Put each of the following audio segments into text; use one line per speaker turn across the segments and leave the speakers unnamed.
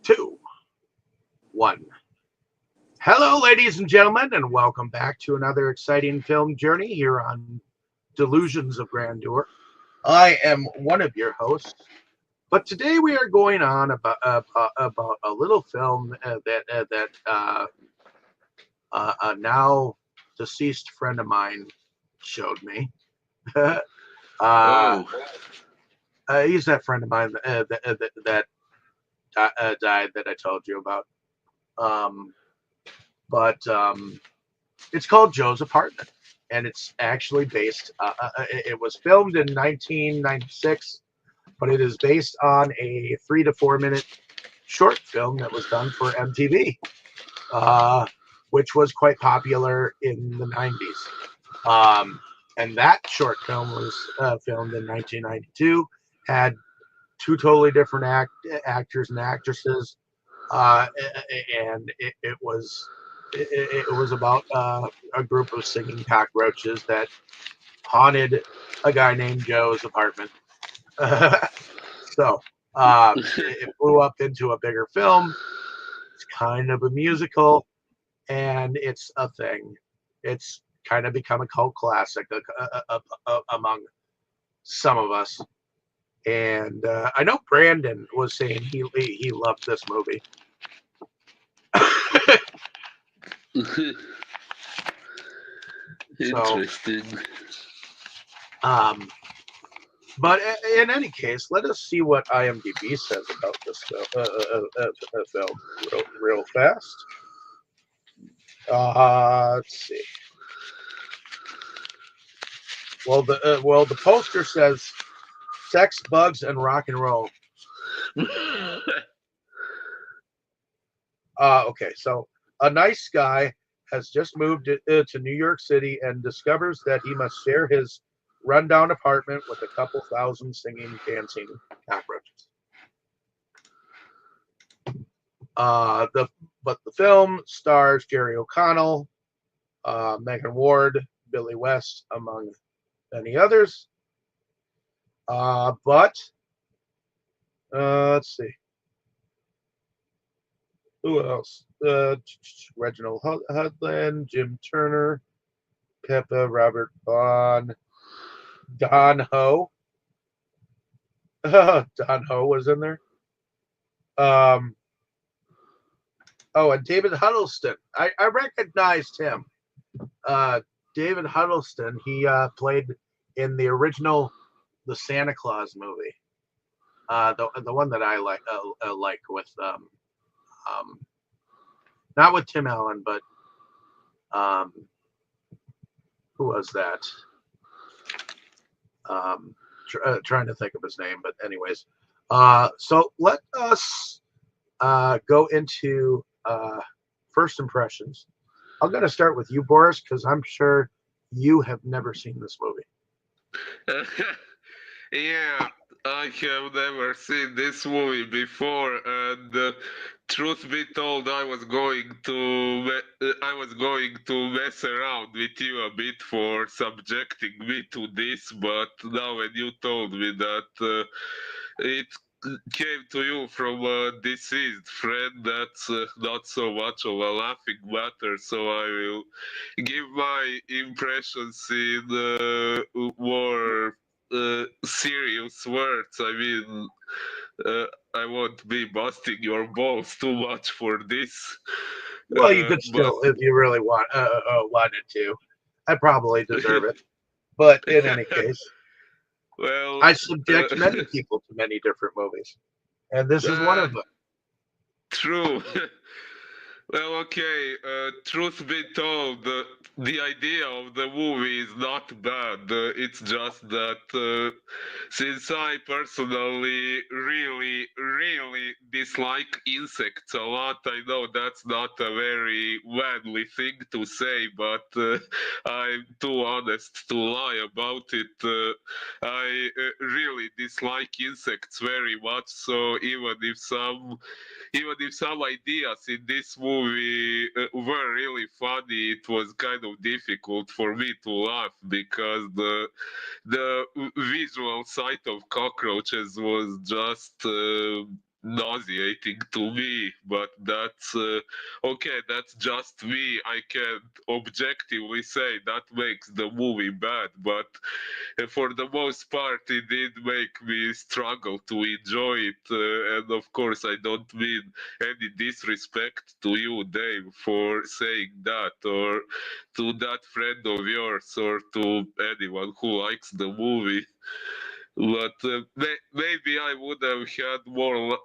two, one. Hello, ladies and gentlemen, and welcome back to another exciting film journey here on Delusions of Grandeur. I am one of your hosts, but today we are going on about a little film that a now deceased friend of mine showed me. uh,
Oh,
he's that friend of mine that died that I told you about. Um, but it's called Joe's Apartment, and it's actually based. It was filmed in 1996, but it is based on a 3 to 4 minute short film that was done for MTV, uh, which was quite popular in the 90s. And that short film was filmed in 1992. Had two totally different actors and actresses, and it was about a group of singing cockroaches that haunted a guy named Joe's apartment. so it blew up into a bigger film. It's kind of a musical, and it's a thing. It's kind of become a cult classic among some of us. And I know Brandon was saying he loved this movie. So,
interesting.
um, but in any case, let us see what IMDb says about this film real fast. Let's see. Well, the poster says sex, bugs, and rock and roll. Okay, so a nice guy has just moved to New York City and discovers that he must share his rundown apartment with a couple thousand singing, dancing cockroaches. The film stars Jerry O'Connell, Megan Ward, Billy West, among many others. But let's see. Who else? Reginald Hudlin, Jim Turner, Peppa, Robert Vaughn, Don Ho. Don Ho was in there. And David Huddleston. I recognized him. David Huddleston. He played in the original The Santa Claus movie. The one that I like with not with Tim Allen, but who was that? Trying to think of his name, but anyways. So let us go into first impressions. I'm going to start with you, Boris, because I'm sure you have never seen this movie.
Yeah, I have never seen this movie before, and truth be told, I was going to mess around with you a bit for subjecting me to this, but now when you told me that it came to you from a deceased friend, that's not so much of a laughing matter. So I will give my impressions in more serious words. I mean, I won't be busting your balls too much for this,
Well, you could
but
still, if you really wanted to. I probably deserve it. But in any case,
well,
I subject many people to many different movies, and this is one
uh,
of them.
true. Well, okay. Truth be told, the idea of the movie is not bad. It's just that since I personally really dislike insects a lot, I know that's not a very manly thing to say, but I'm too honest to lie about it. I really dislike insects very much, so even if some ideas in this movie were really funny, it was kind of difficult for me to laugh because the visual sight of cockroaches was just nauseating to me, but that's okay. That's just me. I can't objectively say that makes the movie bad, but for the most part, it did make me struggle to enjoy it. And of course, I don't mean any disrespect to you, Dave, for saying that, or to that friend of yours, or to anyone who likes the movie. But maybe I would have had more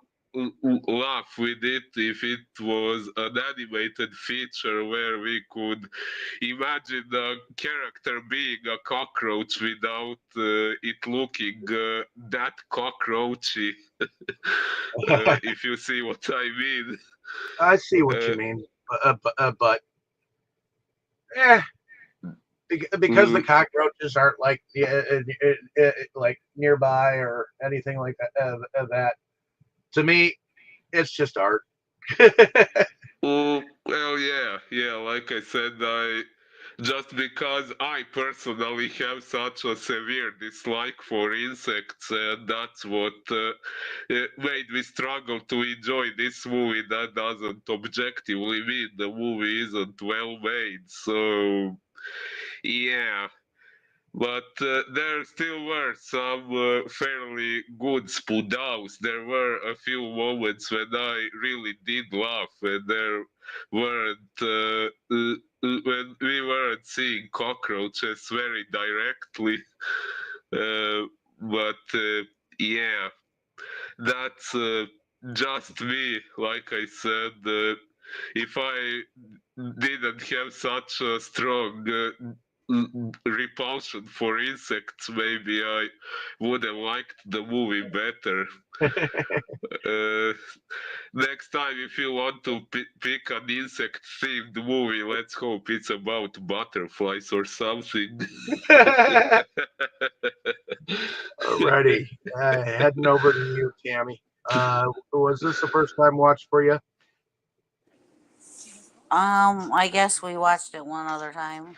laugh with it if it was an animated feature where we could imagine the character being a cockroach without it looking that cockroachy. If you see what I mean.
I see what you
Uh,
mean, but eh, because the
mm,
cockroaches aren't like like nearby or anything like that. To me, it's just art.
well, yeah. Like I said, I just because I personally have such a severe dislike for insects, and that's what made me struggle to enjoy this movie. That doesn't objectively mean the movie isn't well made. So, yeah. But there still were some fairly good spoodaus. There were a few moments when I really did laugh, and there weren't when we weren't seeing cockroaches very directly. But yeah, that's just me. Like I said, if I didn't have such a strong repulsion for insects, maybe I would have liked the movie better. Uh, Next time, if you want to pick an insect themed movie, let's hope it's about butterflies or something.
Alrighty, heading over to you, Tammy. Was this the first time watch for you?
I guess we watched it one other time.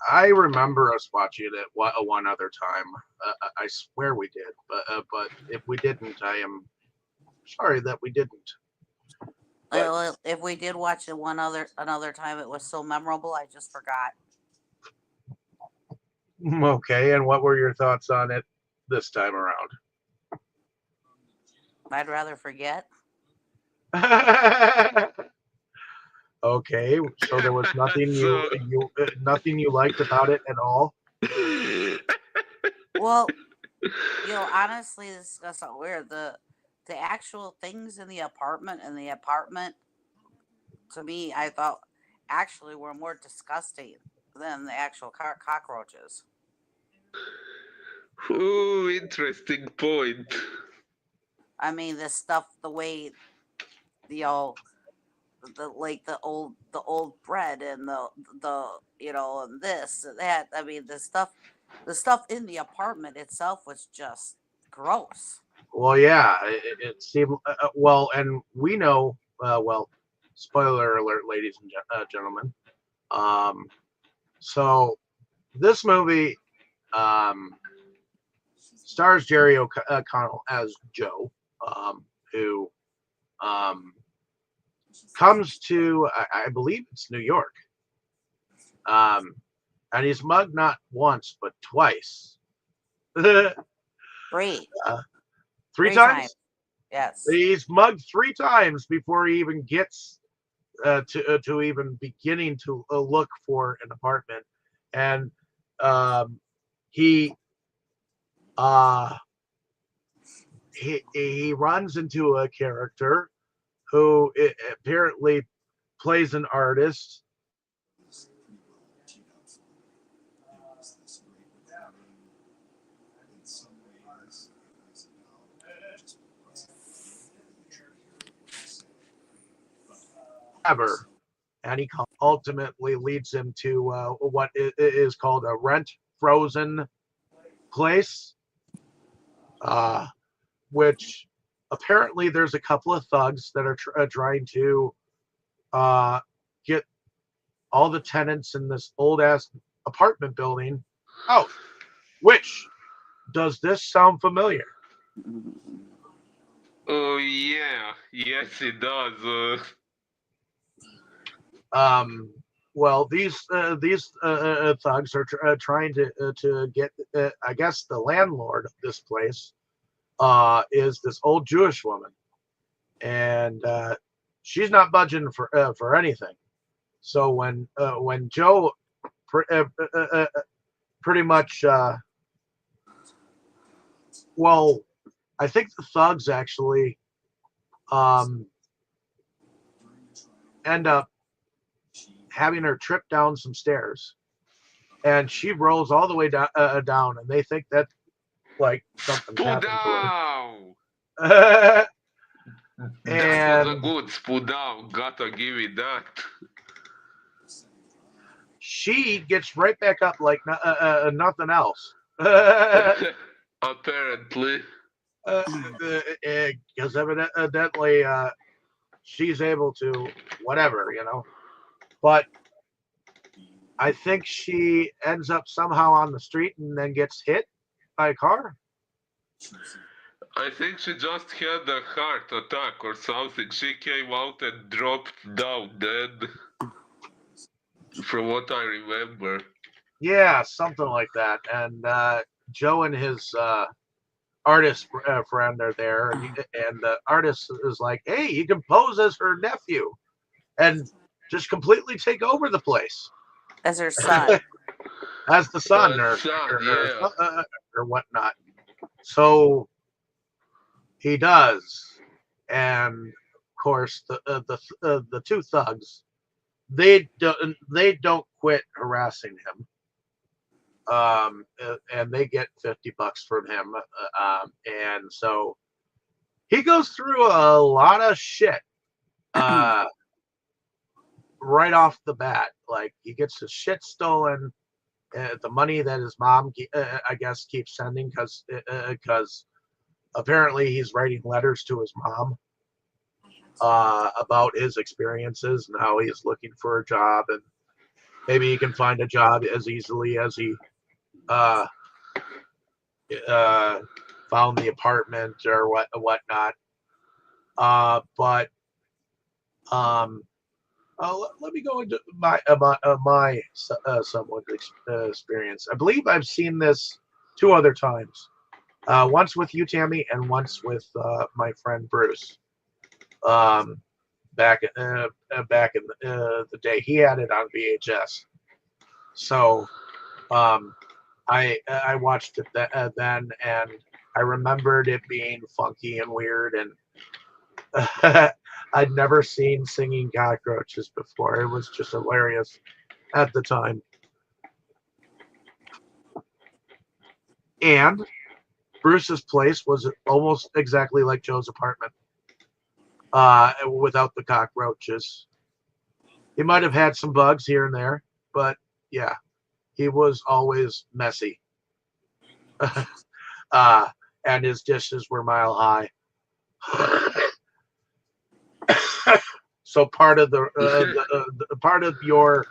I remember us watching it one other time. I swear we did, but if we didn't, I am sorry that we didn't. But
Well, if we did watch it another time, it was so memorable, I just forgot.
okay, and what were your thoughts on it this time around?
I'd rather forget.
Okay, so there was nothing
so,
nothing you liked about it at all.
Well, honestly, this is gonna sound weird. The actual things in the apartment, to me, I thought actually were more disgusting than the actual cockroaches.
ooh, interesting point.
I mean, the stuff, the way, you know, the old bread and the and this and that. I mean, the stuff in the apartment itself was just gross.
Well, yeah, it seemed well, and we know well. Spoiler alert, ladies and gentlemen. Um, so this movie stars Jerry O'Connell as Joe, who um, comes to, I believe it's New York, um, and he's mugged not once but twice,
Three,
uh, three
three times.
times.
Yes.
He's mugged three times before he even gets to even beginning to look for an apartment, and um, he uh, he runs into a character who apparently plays an artist. Ever, and he ultimately leads him to what is called a rent frozen place, uh, which apparently there's a couple of thugs that are trying to uh, get all the tenants in this old ass apartment building out. Which does this sound familiar?
Oh yeah, yes it does.
Well, these thugs are trying to get, I guess, the landlord of this place is this old Jewish woman, and she's not budging for anything. So when Joe pretty much, well, I think the thugs actually um, end up having her trip down some stairs, and she rolls all the way down, and they think that like something's happened to
Spudao!
her.
That was a
And
good Spudao, gotta give it that.
she gets right back up like nothing else.
Apparently.
Because evidently she's able to whatever, But I think she ends up somehow on the street and then gets hit by a car.
I think she just had a heart attack or something. She came out and dropped down dead, from what I remember.
Yeah, something like that. And Joe and his artist friend are there, and the artist is like, "Hey, you can pose as her nephew and just completely take over the place
As her son.
as the son
Son, yeah.
or whatnot." So he does, and of course the two thugs they don't quit harassing him. And they get $50 from him, and so he goes through a lot of shit uh, right off the bat. Like he gets his shit stolen, the money that his mom, I guess, keeps sending because apparently he's writing letters to his mom about his experiences and how he's looking for a job, and maybe he can find a job as easily as he uh, uh, found the apartment or whatnot. But um, let me go into my somewhat experience. I believe I've seen this two other times. Once with you, Tammy, and once with my friend Bruce. Um, back in the day, he had it on VHS. So I watched it then, and I remembered it being funky and weird, and I'd never seen singing cockroaches before. It was just hilarious at the time. And Bruce's place was almost exactly like Joe's apartment, without the cockroaches. He might have had some bugs here and there, but yeah, he was always messy. uh, and his dishes were mile high. So part of your,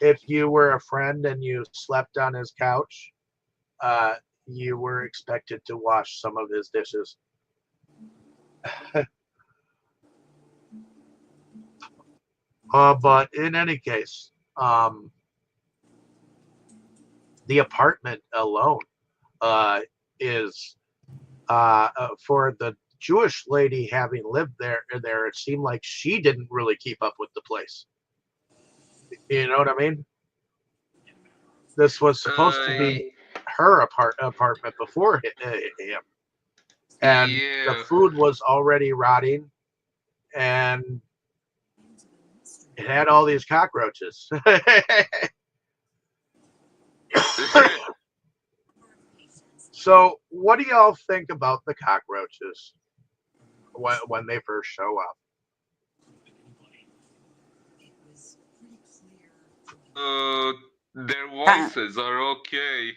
if you were a friend and you slept on his couch, uh, you were expected to wash some of his dishes. But in any case, the apartment alone is for the Jewish lady having lived there. It seemed like she didn't really keep up with the place. You know what I mean? This was supposed to
Uh,
be her apartment before him, and the
yeah.
food was already rotting, and it had all these cockroaches. So, what do y'all think about the cockroaches when they first show up?
uh, their
Time,
voices are okay.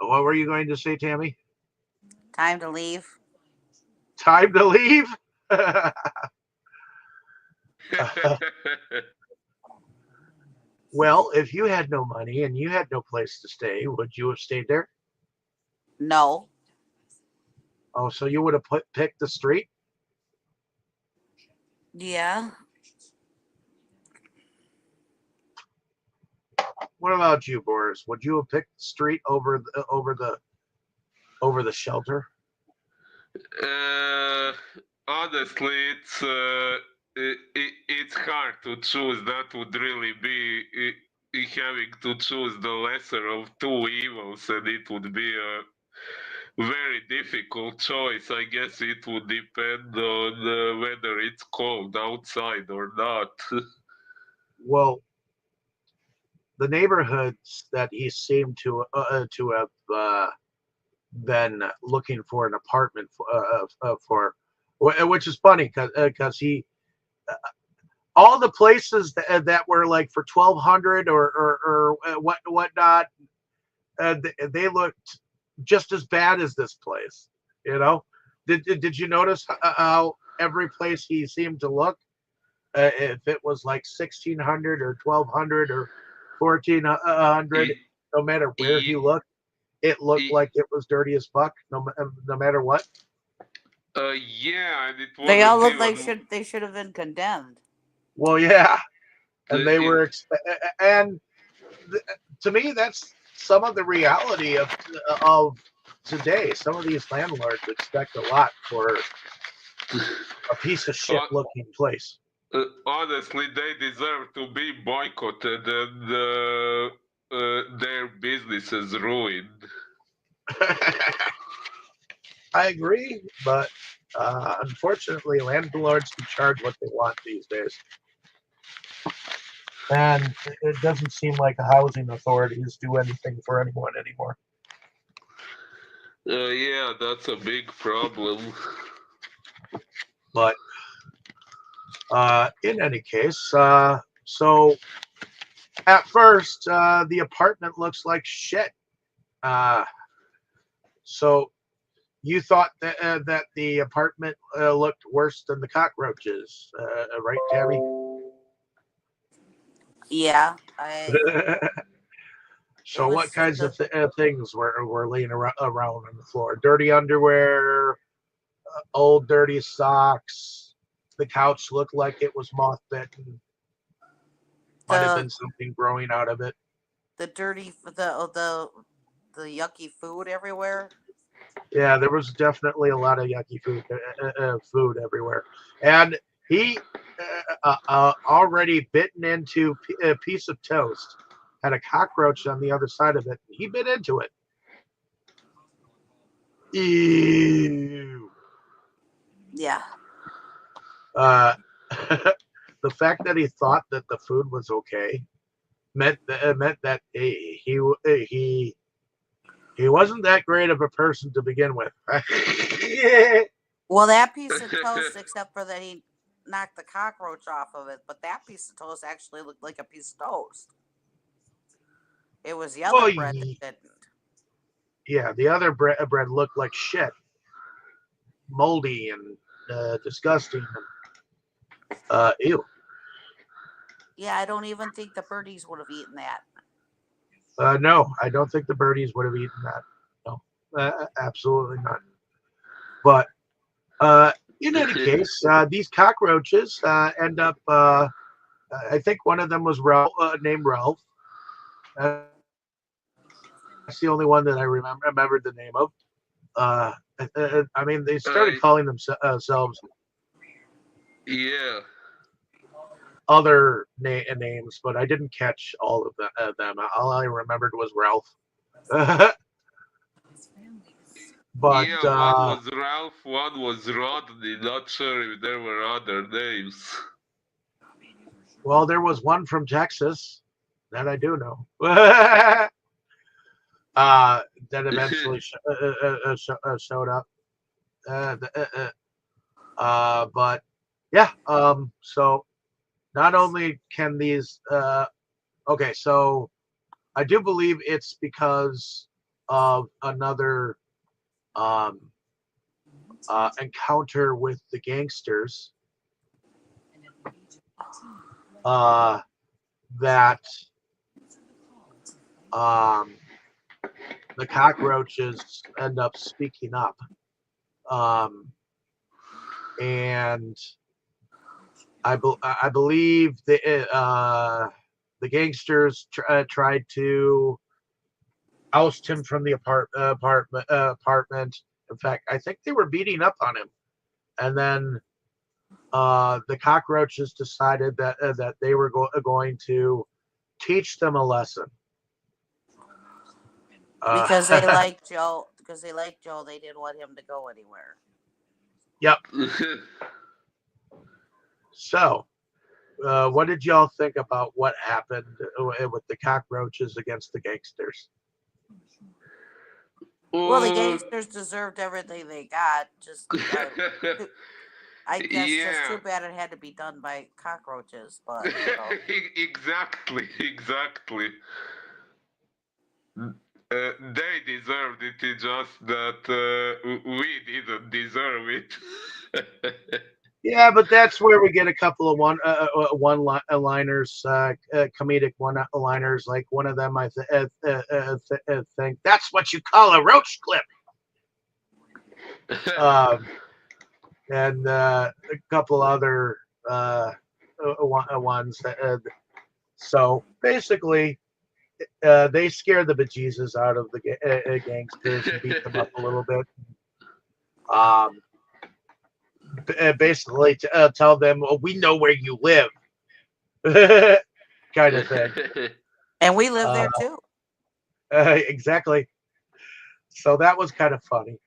What were you going to say, Tammy?
time to leave.
Time to leave? Well, if you had no money and you had no place to stay, would you have stayed there?
No.
Oh, so you would have picked the street?
Yeah.
What about you, Boris? Would you have picked the street over the shelter?
Uh, Honestly, it's hard to choose. That would really be having to choose the lesser of two evils, and it would be a very difficult choice. I guess it would depend on whether it's cold outside or not.
Well, the neighborhoods that he seemed to have been looking for an apartment for, which is funny because he all the places that were like for 1,200 or whatnot, they looked just as bad as this place. You know, did you notice how every place he seemed to look, if it was like 1,600 or 1,200 or 1,400,
Y-
no matter where he
y-
looked, it looked
y-
like it was dirty as fuck. No matter what.
yeah, and it
They all
wasn't
look like
even.
they should have been condemned.
Well, yeah, and they
It,
were and to me that's some of the reality of today. Some of these landlords expect a lot for a piece of shit
hon-
looking place.
Honestly, they deserve to be boycotted and their businesses ruined.
I agree, but unfortunately, landlords can charge what they want these days, and it doesn't seem like the housing authorities do anything for anyone anymore.
Yeah, that's a big problem.
But in any case, so at first, the apartment looks like shit. Uh, so you thought that the apartment looked worse than the cockroaches, right, Tabby?
Yeah, it
So what
was
kinds of
the
things were laying around on the floor? Dirty underwear, old dirty socks. The couch looked like it was moth bitten. Might have
the
been something growing out of it.
the dirty the yucky food everywhere.
Yeah, there was definitely a lot of yucky food everywhere, and he already bitten into a piece of toast, had a cockroach on the other side of it. He bit into it. Ew.
Yeah.
Uh, the fact that he thought that the food was okay meant that he wasn't that great of a person to begin with. Yeah.
Well, that piece of toast, except for that he knocked the cockroach off of it, but that piece of toast actually looked like a piece of toast. It was the other
Well,
bread that didn't.
yeah, the other bread looked like shit, moldy and disgusting. Ew.
Yeah, I don't even think the birdies would have eaten that.
No, I don't think the birdies would have eaten that. No, absolutely not. But uh, in any case, these cockroaches end up. I think one of them was Ralph, named Ralph. That's the only one that I remembered the name of. Uh, I mean, they started
uh,
calling themselves
yeah.
other names, but I didn't catch all of them. All I remembered was Ralph. but
Yeah, one was Ralph, one was Rodney. Not sure if there were other names.
well, there was one from Texas that I do know. That eventually showed up. Uh, but yeah, so not only can these, okay, so I do believe it's because of another um, encounter with the gangsters uh, that um, the cockroaches end up speaking up. And I believe the gangsters tried to oust him from the apartment. In fact, I think they were beating up on him, and then the cockroaches decided that they were going to teach them a lesson.
Because they like Joe. Because they like Joe, they didn't want him to go anywhere.
Yep. So, what did y'all think about what happened with the cockroaches against the gangsters?
Well, the gangsters deserved everything they got. Just, I guess, just too bad it had to be done by cockroaches. But
exactly. They deserved it. It's just that we didn't deserve it.
Yeah, but that's where we get a couple of one-liners, comedic one-liners. Like one of them, I think that's what you call a roach clip. And a couple other ones. So basically, they scare the bejesus out of the gangsters and beat them up a little bit. Basically, tell them, well, we know where you live, kind of thing.
And we live there too.
Exactly. So that was kind of funny.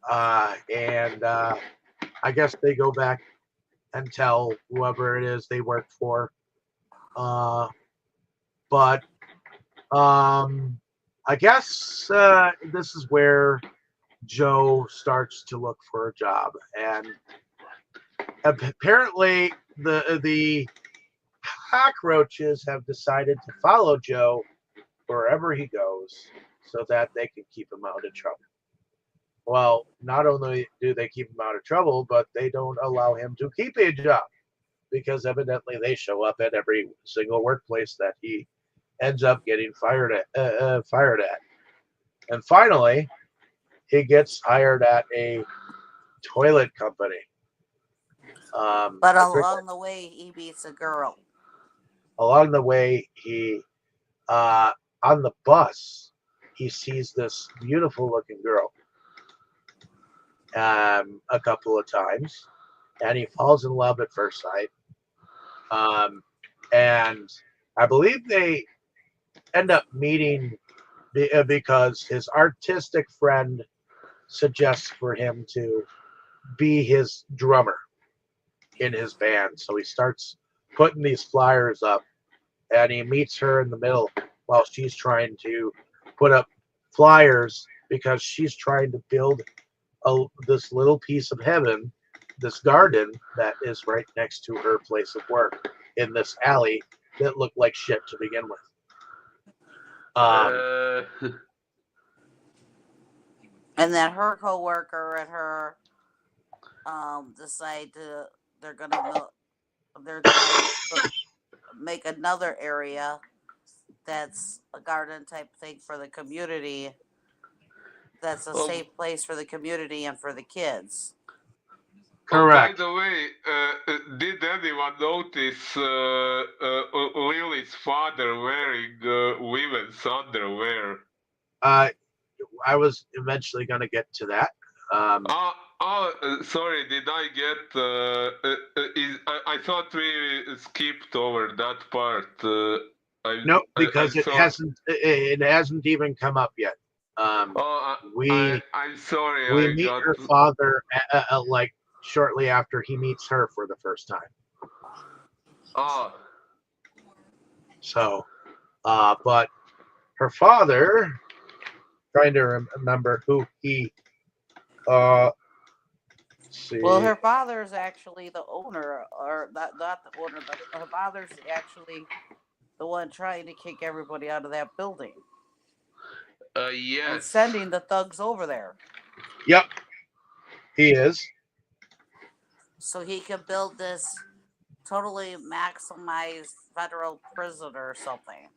And I guess they go back and tell whoever it is they work for. But I guess this is where Joe starts to look for a job, and apparently the cockroaches have decided to follow Joe wherever he goes, so that they can keep him out of trouble. Well, not only do they keep him out of trouble, but they don't allow him to keep a job, because evidently they show up at every single workplace that he ends up getting fired at. And finally, he gets hired at a toilet company.
But along the way, he meets a girl.
Along the way, he on the bus, he sees this beautiful looking girl a couple of times, and he falls in love at first sight. And I believe they end up meeting because his artistic friend suggests for him to be his drummer in his band. So he starts putting these flyers up, and he meets her in the middle while she's trying to put up flyers, because she's trying to build this little piece of heaven, this garden that is right next to her place of work in this alley that looked like shit to begin with.
And then her coworker and her decide they're gonna make another area that's a garden type thing for the community. That's a safe place for the community and for the kids.
Correct.
By the way, did anyone notice Lily's father wearing women's underwear?
I was eventually going to get to that.
Sorry, did I get? I thought we skipped over that part.
No, because it hasn't even come up yet.
I'm sorry.
We meet her father like shortly after he meets her for the first time. So, but her father, trying to remember who he. See.
Well, her father is actually the owner, or not the owner, but her father's actually the one trying to kick everybody out of that building.
Yes.
And sending the thugs over there.
Yep, he is.
So he can build this totally maximized federal prison or something.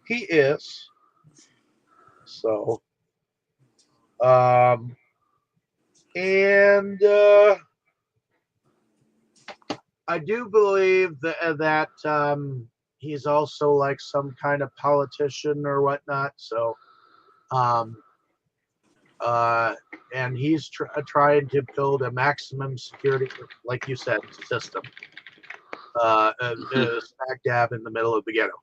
He is. So, and I do believe that he's also like some kind of politician or whatnot. So, um, uh, and he's trying to build a maximum security, like you said, system. Smack dab in the middle of the ghetto.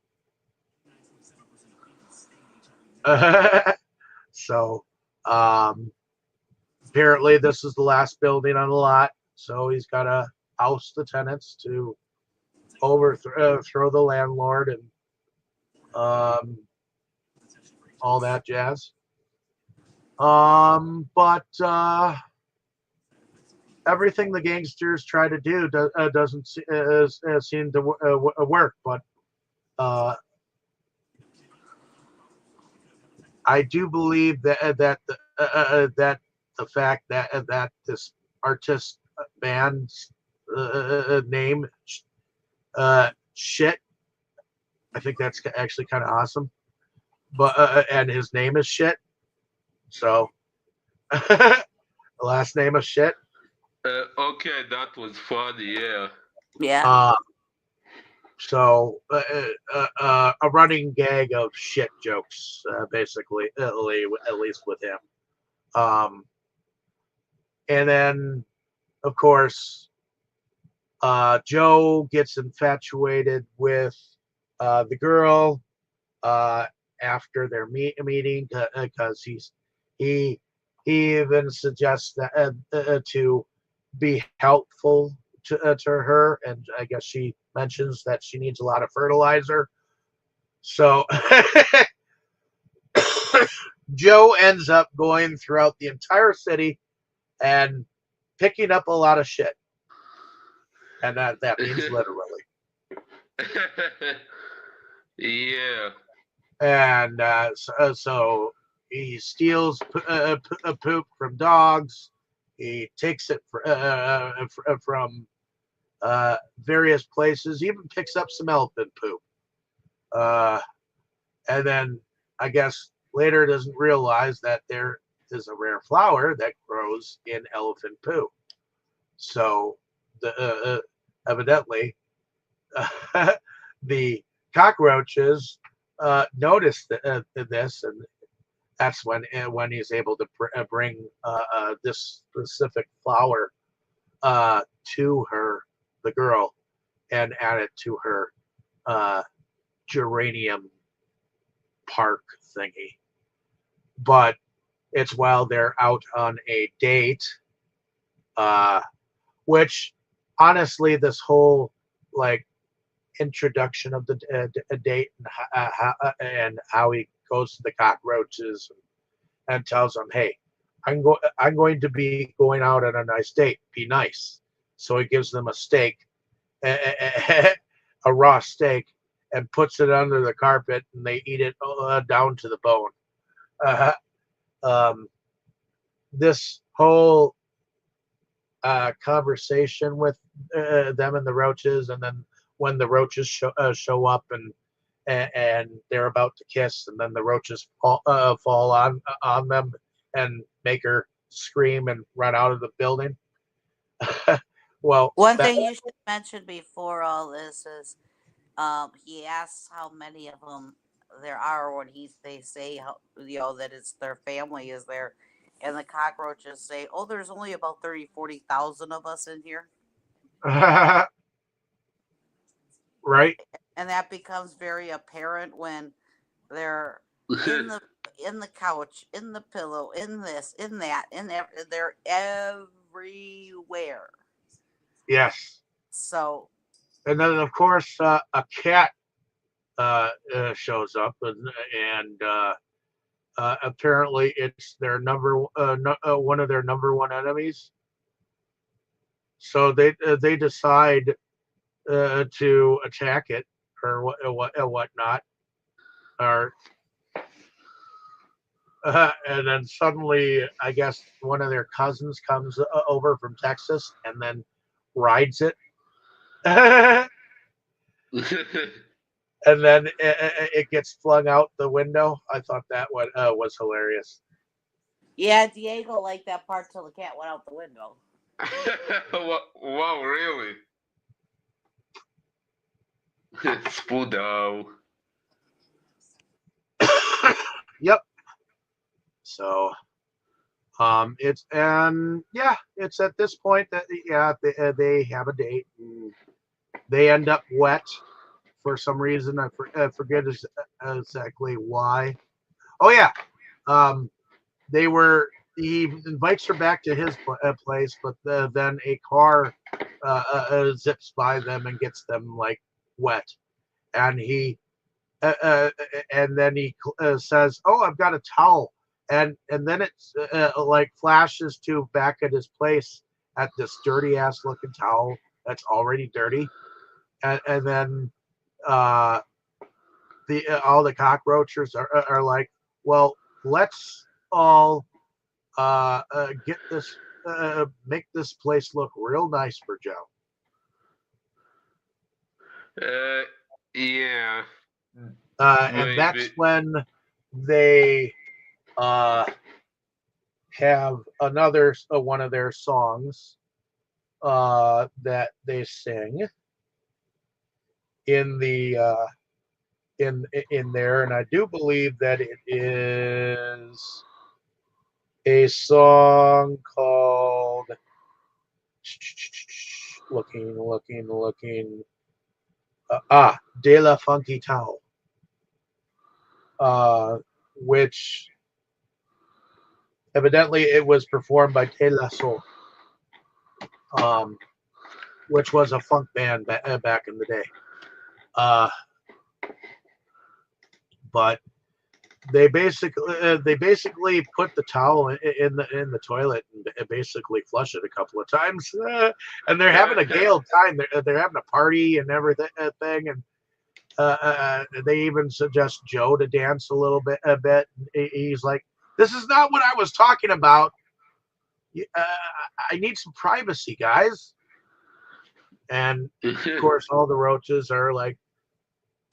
So, um, apparently, this is the last building on the lot. So he's got to oust the tenants to overthrow the landlord and all that jazz. But everything the gangsters try to do doesn't seem to work. But uh, I do believe that the fact that this artist band's name shit. I think that's actually kind of awesome. But and his name is shit. So last name of shit.
Okay, that was funny. Yeah.
Yeah.
So a running gag of shit jokes, basically, at least with him. Um, and then, of course, Joe gets infatuated with the girl after their meeting because he he even suggests that to be helpful to her, and I guess she mentions that she needs a lot of fertilizer. So Joe ends up going throughout the entire city and picking up a lot of shit, and that means literally.
Yeah.
And so he steals poop from dogs. He takes it from various places. He even picks up some elephant poop. Uh, and then I guess later doesn't realize that there is a rare flower that grows in elephant poo. So evidently the cockroaches notice this, and that's when he's able to bring this specific flower to her, the girl, and add it to her geranium park thingy. But it's while they're out on a date, uh, which honestly, this whole like introduction of the date and how he goes to the cockroaches and tells them, "Hey, I'm going to be going out on a nice date. Be nice." So he gives them a steak, a raw steak, and puts it under the carpet, and they eat it down to the bone. Uh, um, this whole conversation with them and the roaches, and then when the roaches show up and they're about to kiss, and then the roaches fall on them and make her scream and run out of the building. Well,
One
that
thing you should mention before all this is he asks how many of them there are when they say how, that it's their family is there, and the cockroaches say, "Oh, there's only about 30,000-40,000 of us in here,"
right?
and that becomes very apparent when they're in the in the couch, in the pillow, in this, in that, they're everywhere.
Yes.
So
And then of course a cat shows up, and apparently it's their one of their number one enemies. So they decide to attack it or whatnot, or and then suddenly I guess one of their cousins comes over from Texas and then rides it. and then it gets flung out the window. I thought that one was hilarious.
Yeah, Diego liked that part till the cat went out the window.
Wow, really? Spudo.
Yep. So it's and yeah, it's at this point that yeah they have a date. And they end up wet for some reason. I forget exactly why. Oh yeah, um, they were. He invites her back to his place, but then a car zips by them and gets them like wet, and he uh, uh, and then he says, "Oh, I've got a towel," and then it's like flashes to back at his place at this dirty ass looking towel that's already dirty, and then uh, the all the cockroaches are like, well, let's all get this make this place look real nice for Joe.
Uh, yeah,
And that's
maybe.
when they uh, have another one of their songs that they sing in the in there, and I do believe that it is a song called looking De La Funky Town, uh, which evidently it was performed by De La Soul, um, which was a funk band back in the day. Uh, but they basically put the towel in the toilet and basically flush it a couple of times, and they're having a gale time. They're having a party and everything, and they even suggest Joe to dance a little bit. He's like, "This is not what I was talking about. Uh, I need some privacy, guys." And of course, all the roaches are like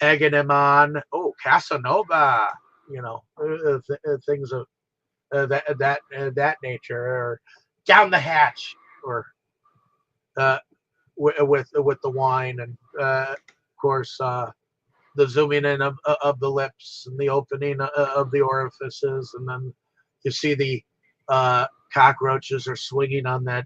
egging him on. Oh, Casanova, things of that nature, or down the hatch, or with the wine, and of course the zooming in of the lips and the opening of the orifices, and then you see the cockroaches are swinging on that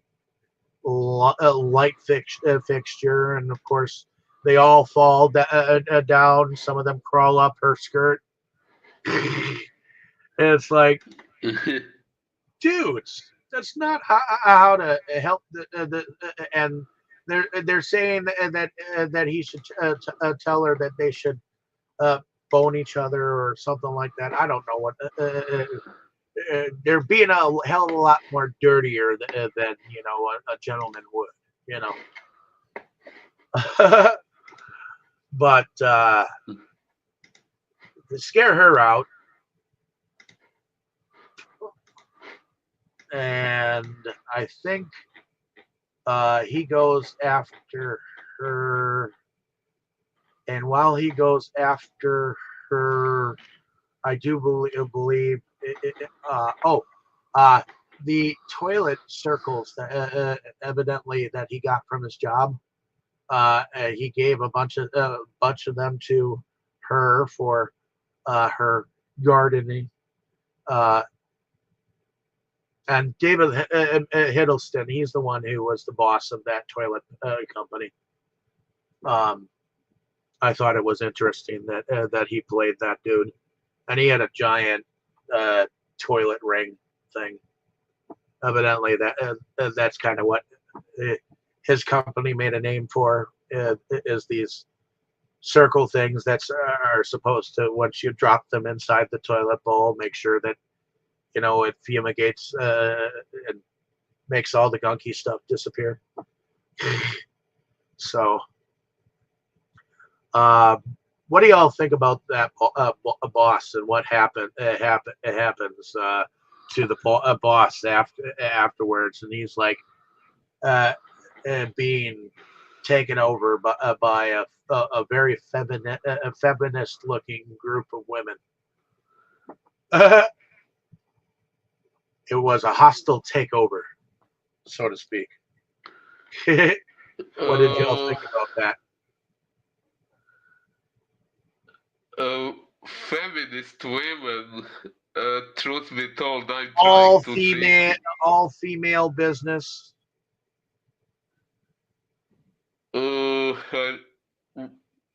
light fixture, and of course they all fall down. Some of them crawl up her skirt. And it's like, dudes, that's not how to help and they're saying that he should tell her that they should uh, bone each other or something like that. I don't know what they're being a hell of a lot more dirtier than a gentleman would, you know. But to scare her out, and I think he goes after her, and while he goes after her, I do believe the toilet circles that evidently that he got from his job. He gave a bunch of them to her for her gardening. Uh, and David Hiddleston, he's the one who was the boss of that toilet company. Um, I thought it was interesting that he played that dude, and he had a giant toilet ring thing. Evidently, that's kind of what his company made a name for, is these circle things that are supposed to, once you drop them inside the toilet bowl, make sure that it fumigates and makes all the gunky stuff disappear. So, what do y'all think about that boss and what happens to the boss afterwards? And he's like being taken over by a very feminist looking group of women. It was a hostile takeover, so to speak. What did y'all
Uh,
think about that?
uh, Feminist women. Truth be told, I'm trying
All
to think.
female, all female business.
I,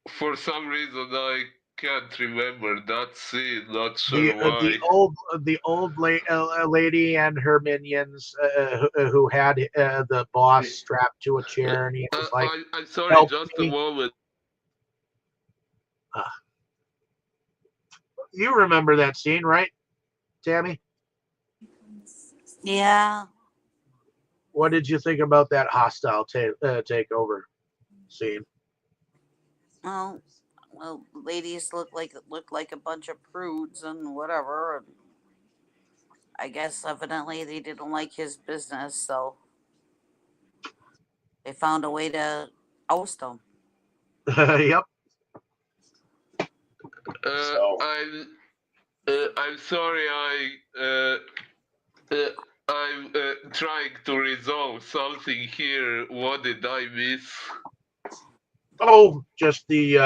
for some reason, I can't remember that scene. Not
The
sure
uh, the
why.
old the old lady and her minions who had the boss strapped to a chair, and he was like,
I'm sorry,
"Help
just a
me."
moment.
Uh, you remember that scene, right, Tammy?
Yeah.
What did you think about that hostile takeover scene?
Well, ladies look like a bunch of prudes and whatever. And I guess evidently they didn't like his business, so they found a way to oust him.
Yep.
Uh,
So
I'm I'm sorry. Uh, I'm trying to resolve something here. What did I miss?
just the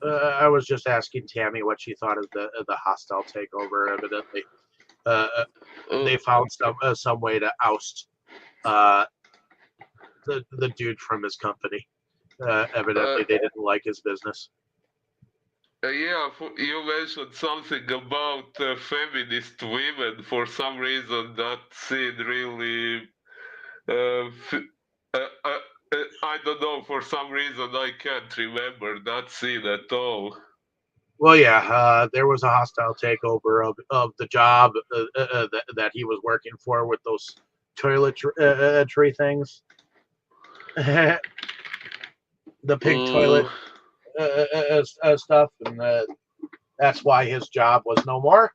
I was just asking Tammy what she thought of the hostile takeover. Evidently,
Uh,
they found some way to oust uh, the dude from his company.
uh,
Evidently, they didn't like his business.
yeah, you mentioned something about feminist women. For some reason, that scene really. Uh, f- I don't know. For some reason, I can't remember that scene at all.
Well, yeah, there was a hostile takeover of the job that he was working for with those toiletry things, the pig
Uh,
toilet stuff, and that's why his job was no more.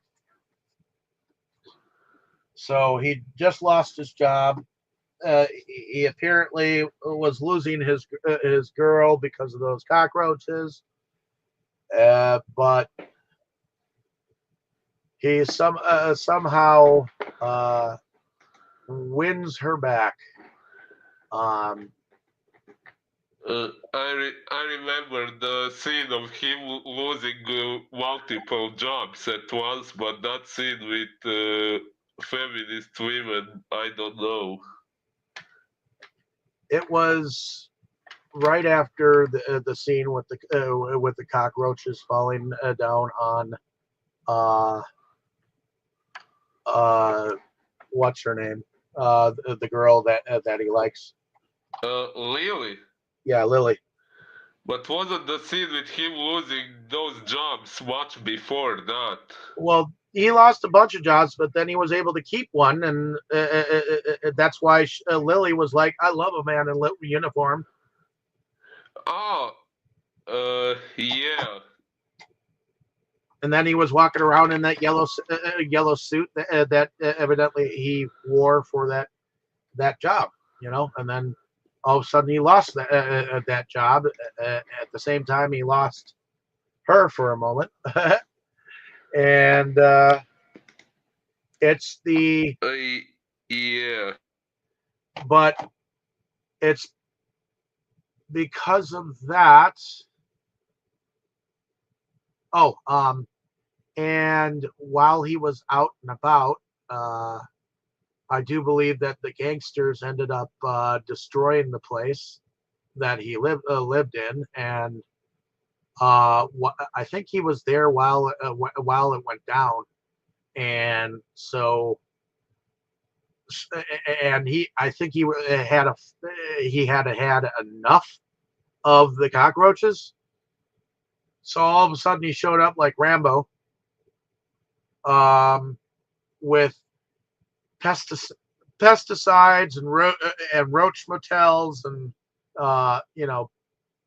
So he just lost his job. He apparently was losing his girl because of those cockroaches, but he somehow uh, wins her back. Um,
I remember the scene of him losing multiple jobs at once, but that scene with feminist women, I don't know.
it was right after the scene with the cockroaches falling down on uh, uh, what's her name, the girl that he likes.
Lily.
Yeah, Lily.
But wasn't the scene with him losing those jobs much before that?
Well, he lost a bunch of jobs, but then he was able to keep one, and that's why Lily was like, "I love a man in uniform."
Oh, yeah.
And then he was walking around in that yellow suit that evidently he wore for that job, And then all of a sudden he lost that job. At the same time, he lost her for a moment, and it's the
Yeah.
but it's because of that. Oh, and while he was out and about, uh, I do believe that the gangsters ended up destroying the place that he lived in, and I think he was there while it went down, and so and I think he had enough of the cockroaches, so all of a sudden he showed up like Rambo, um, with pestic- pesticides and roach motels and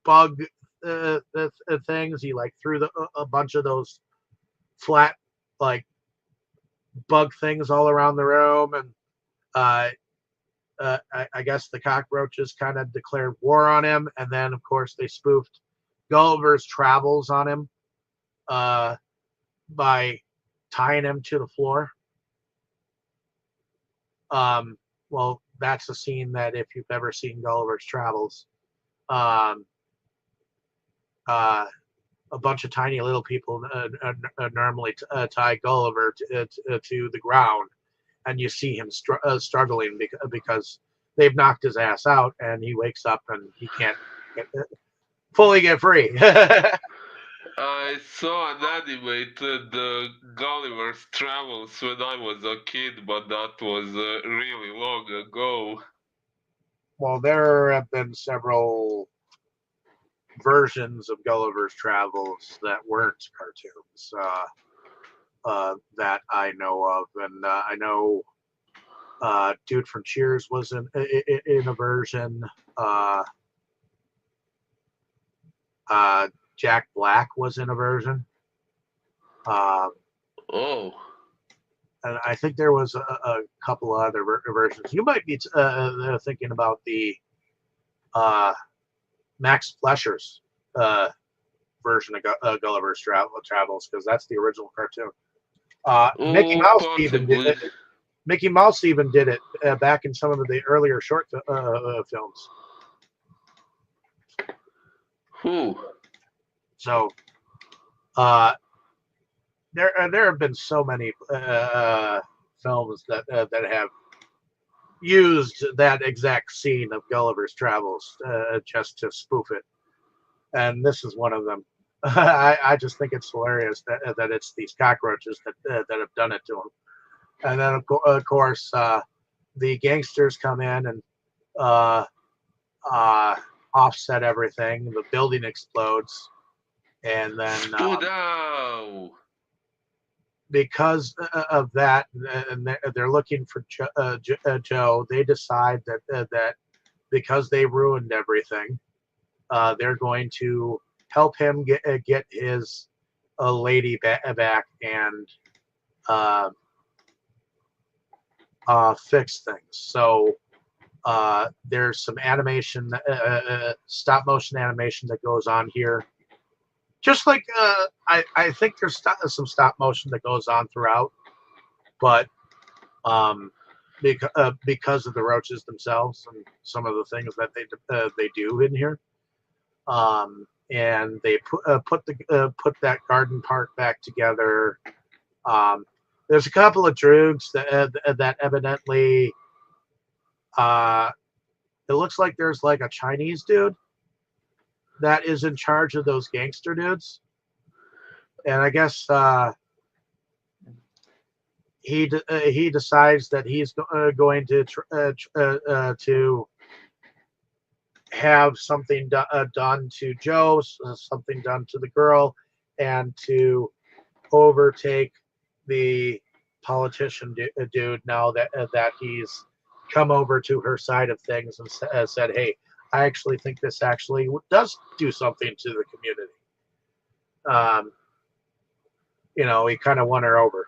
bug things. He like threw a bunch of those flat like bug things all around the room, and uh, I guess the cockroaches kind of declared war on him, and then of course they spoofed Gulliver's Travels on him uh, by tying him to the floor. Well, that's a scene that if you've ever seen Gulliver's Travels, um, uh, a bunch of tiny little people normally tie Gulliver to the ground, and you see him struggling because they've knocked his ass out, and he wakes up and he can't get, fully get free.
I saw an animated Gulliver's Travels when I was a kid, but that was really long ago.
Well, there have been several versions of Gulliver's Travels that weren't cartoons that I know of, and I know dude from Cheers was in a version. Uh, Jack Black was in a version. Um,
Oh.
and I think there was a couple of other versions. You might be thinking about the Max Fleischer's version of Gulliver's Travels, because that's the original cartoon. Mickey
Oh,
Mouse even did
possibly.
it. Mickey Mouse even did it back in some of the earlier short films.
Who?
So there have been so many films that have used that exact scene of Gulliver's Travels just to spoof it, and this is one of them. I just think it's hilarious that it's these cockroaches that have done it to him, and then of course the gangsters come in and uh, uh, offset everything. The building explodes, and then
Oh, no.
because of that, and they're looking for Joe. They decide that because they ruined everything, they're going to help him get his lady back and uh, fix things. So there's some animation, stop motion animation that goes on here. Just like I think there's some stop motion that goes on throughout, but um, because of the roaches themselves and some of the things that they do in here, and they put that garden park back together. There's a couple of droogs that evidently uh, it looks like there's like a Chinese dude that is in charge of those gangster dudes, and I guess he decides that he's going to have something done to Joe, something done to the girl, and to overtake the politician dude now that he's come over to her side of things and said, "Hey, I actually think this actually does do something to the community." Um, he kind of won her over.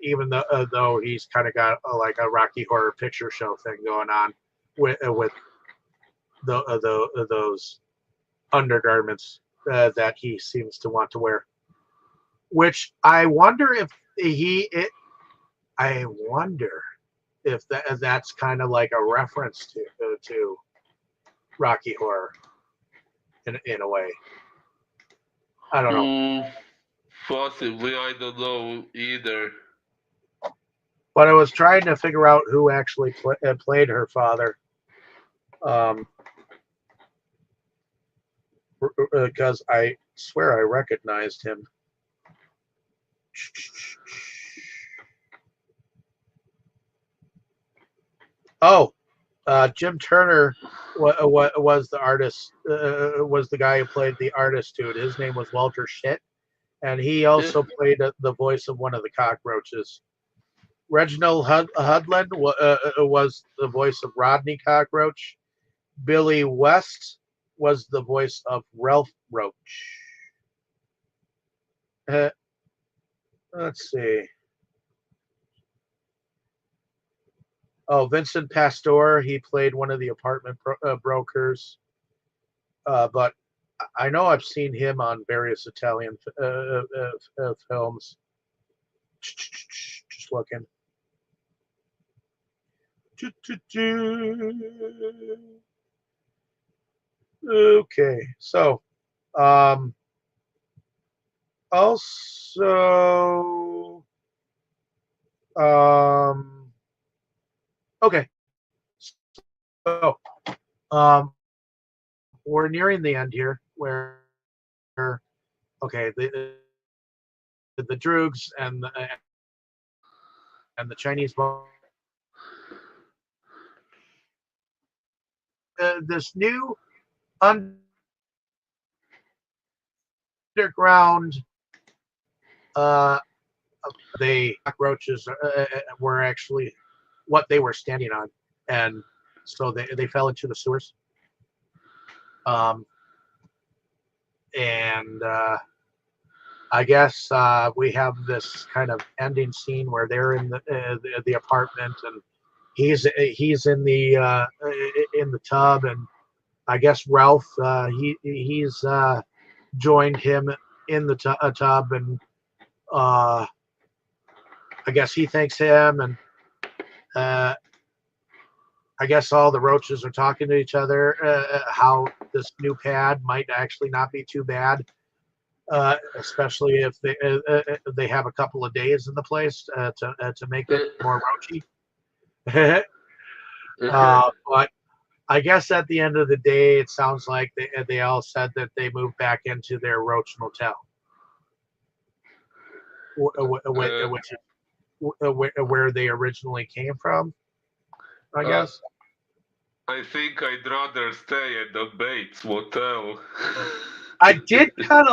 Even though he's kind of got like a Rocky Horror Picture Show thing going on with those undergarments that he seems to want to wear. Which I wonder if I wonder if that's kind of like a reference to Rocky Horror in a way. I don't know.
Possibly, I don't know either.
But I was trying to figure out who actually played her father. Because I swear I recognized him. Oh, Jim Turner was the artist. Was the guy who played the artist dude. His name was Walter Schitt, and he also played the voice of one of the cockroaches. Reginald Hudlin was the voice of Rodney Cockroach. Billy West was the voice of Ralph Roach. Let's see. Oh, Vincent Pastore. He played one of the brokers. But I know I've seen him on various Italian films. Just looking. Okay, so um, also okay, so we're nearing the end here, where okay, the Droogs and the Chinese this new underground uh, they cockroaches were actually what they were standing on, and so they fell into the sewers. Um, and I guess we have this kind of ending scene where they're in the apartment, and he's in the tub, and I guess Ralph he's joined him in the tub, and uh, I guess he thanks him, and uh, I guess all the roaches are talking to each other. How this new pad might actually not be too bad, especially if they have a couple of days in the place to make it more roachy. But I guess at the end of the day, it sounds like they all said that they moved back into their roach motel,
Uh,
which is where they originally came from. I
uh,
guess.
I think I'd rather stay at the Bates Motel.
I did kind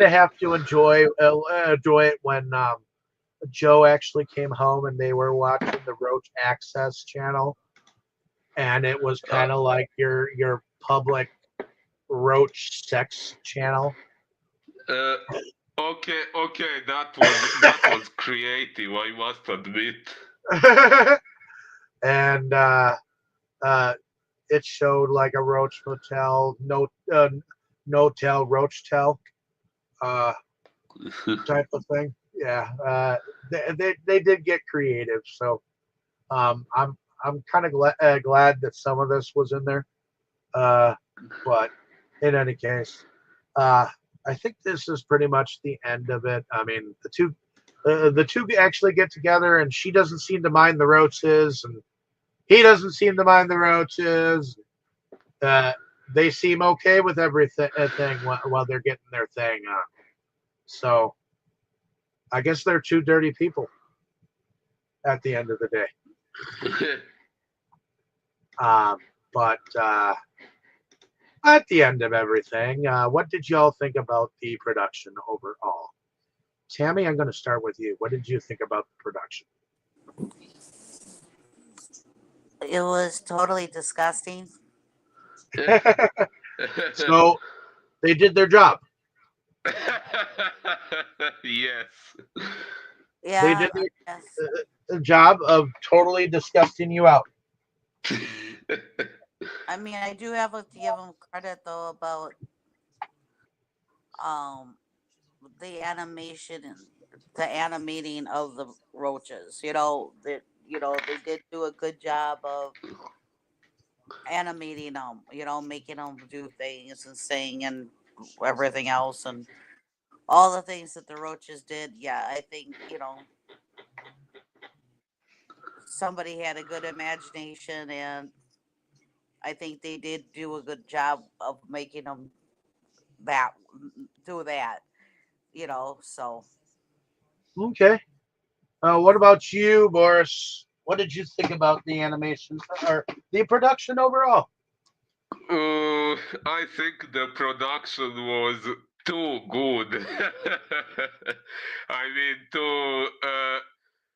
of have to enjoy it when Joe actually came home and they were watching the Roach Access channel, and it was
uh,
kind of like your public Roach sex channel.
uh, okay, that was creative, I must admit.
And uh, it showed like a Roach motel, no tell Roach tell type of thing. Yeah, they did get creative, so I'm kind of glad that some of this was in there. Uh, but in any case, uh, I think this is pretty much the end of it. I mean, the two actually get together, and she doesn't seem to mind the roaches, and he doesn't seem to mind the roaches. Uh, they seem okay with everything while they're getting their thing on. So I guess they're two dirty people at the end of the day. Um, but at the end of everything, what did y'all think about the production overall? Tammy, I'm going to start with you. What did you think about the production?
It was totally disgusting.
So they did their job.
Yes.
They
Yeah,
did
I guess.
their job of totally disgusting you out.
I mean, I do have to give them credit though about um the animation and the animating of the roaches. They did do a good job of animating them. Making them do things and sing and everything else and all the things that the roaches did. Yeah, I think somebody had a good imagination, and I think they did do a good job of making them that do that. So
Okay. What about you, Boris? What did you think about the animation or the production overall?
I think the production was too good. I mean,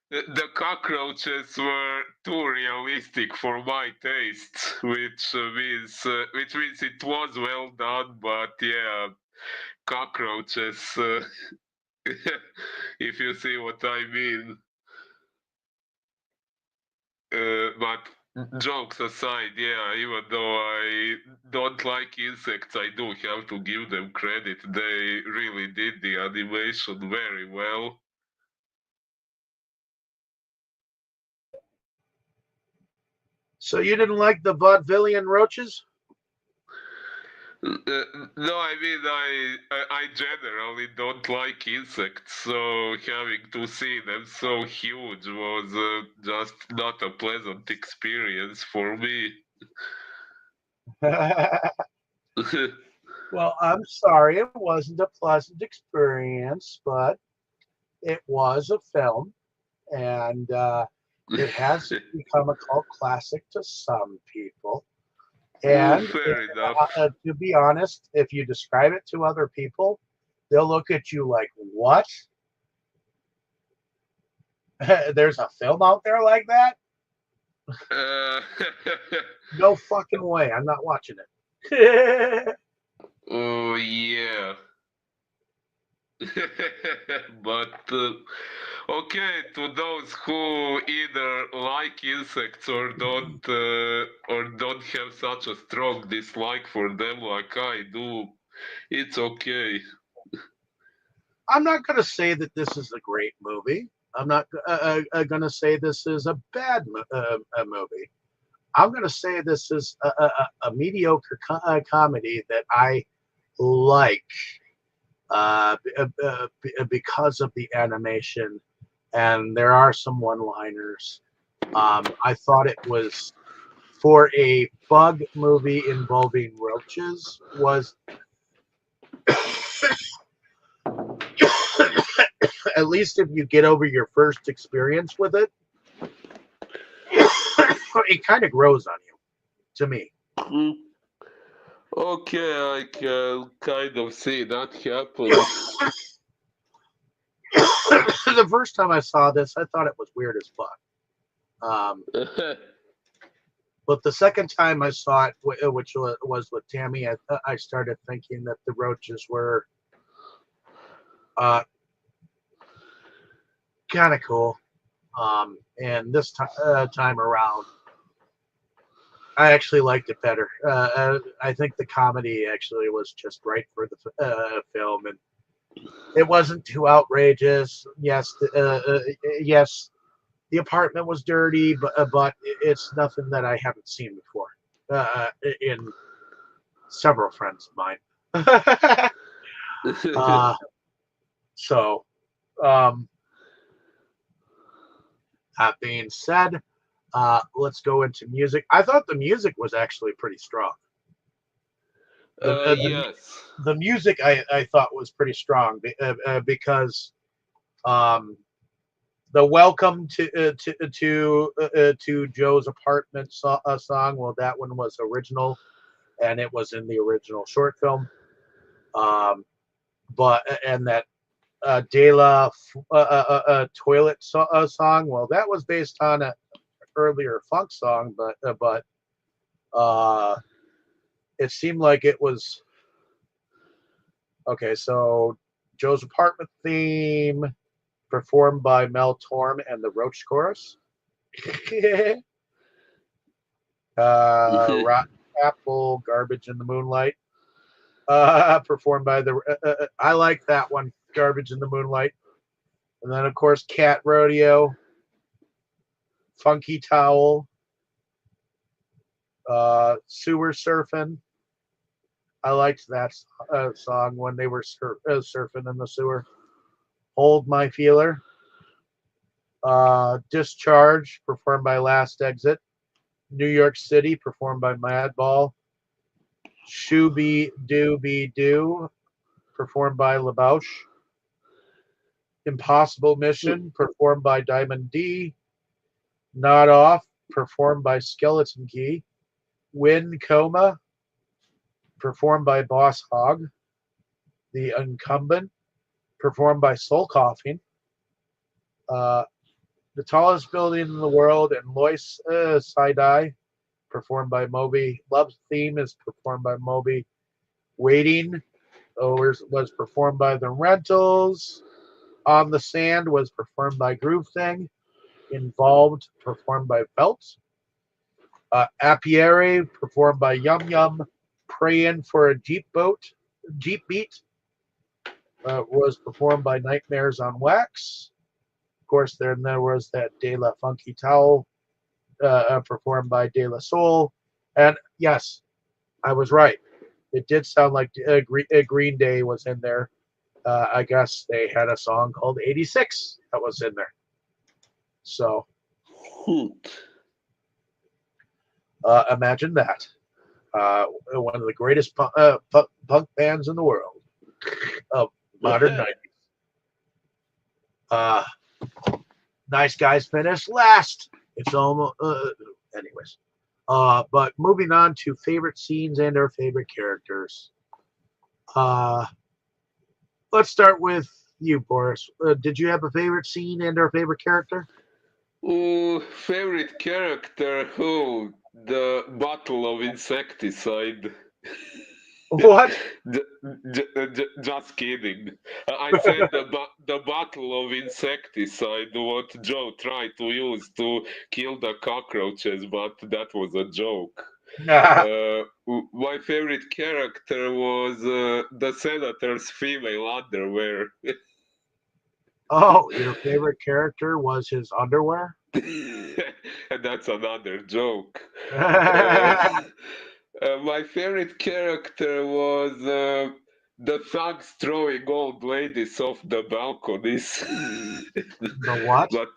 the cockroaches were too realistic for my taste, which means it was well done. But yeah, cockroaches. If you see what I mean. but jokes aside, yeah, even though I don't like insects, I do have to give them credit. They really did the animation very well.
So you didn't like the vaudevillian roaches?
No, I mean I generally don't like insects, so having to see them so huge was just not a pleasant experience for me.
Well, I'm sorry it wasn't a pleasant experience, but it was a film, and it has become a cult classic to some people. And
Fair enough.
to be honest, if you describe it to other people, they'll look at you like, "What? There's a film out there like that?
Uh,
No fucking way! I'm not watching it."
oh yeah. But okay, to those who either like insects or don't have such a strong dislike for them like I do, it's okay.
I'm not going to say that this is a great movie. I'm not going to say this is a bad movie. I'm going to say this is a mediocre comedy that I like because of the animation, and there are some one-liners. I thought it was for a bug movie involving roaches was at least if you get over your first experience with it, it kind of grows on you. To me,
Mm, okay, I can kind of see that happen.
the first time I saw this, I thought it was weird as fuck. But the second time I saw it, which was with Tammy, I started thinking that the roaches were uh, kind of cool. And this time around, I actually liked it better. I think the comedy actually was just right for the film, and it wasn't too outrageous. Yes, yes, the apartment was dirty, but it's nothing that I haven't seen before in several friends of mine. uh, so, um, that being said, let's go into music. I thought the music was actually pretty strong. The uh, the,
yes.
the music I thought was pretty strong because um, the welcome to Joe's apartment song. Well, that one was original, and it was in the original short film. Um, but and that De La Toilet song. Well, that was based on an earlier funk song, but uh, it seemed like it was okay. So Joe's apartment theme performed by Mel Torm and the Roach Chorus. Rotten Apple, Garbage in the Moonlight. Performed by the. I like that one, Garbage in the Moonlight. And then, of course, Cat Rodeo, Funky Towel, Sewer Surfing. I liked that song when they were surfing in the sewer. Hold My Feeler. Discharge, performed by Last Exit. New York City, performed by Madball. Shooby Dooby Doo, performed by LaBouche. Impossible Mission, performed by Diamond D. Not Off, performed by Skeleton Key. Wind Coma, performed by Boss Hog. The Incumbent, performed by Soul Coughing. Uh, the Tallest Building in the World and Lois Side-Eye, performed by Moby. Love's Theme is performed by Moby. Waiting was performed by The Rentals. On the Sand was performed by Groove Thing. Involved, performed by Belt. Apiary, performed by Yum Yum. Praying for a Deep Beat, was performed by Nightmares on Wax. Of course, there was that De La Funky Towel, performed by De La Soul. And yes, I was right. It did sound like Green Day was in there. I guess they had a song called 86 that was in there. So imagine that. One of the greatest punk bands in the world of modern 90s. Nice Guys finished last. It's almost, anyways. But moving on to favorite scenes and our favorite characters. Let's start with you, Boris. Did you have a favorite scene and our favorite character?
Favorite character? Oh, the bottle of insecticide.
What?
Just kidding. I said the bottle of insecticide what Joe tried to use to kill the cockroaches, but that was a joke. My favorite character was the senator's female underwear.
Oh, your favorite character was his underwear?
And that's another joke. My favorite character was the thugs throwing old ladies off the balconies.
The what?
But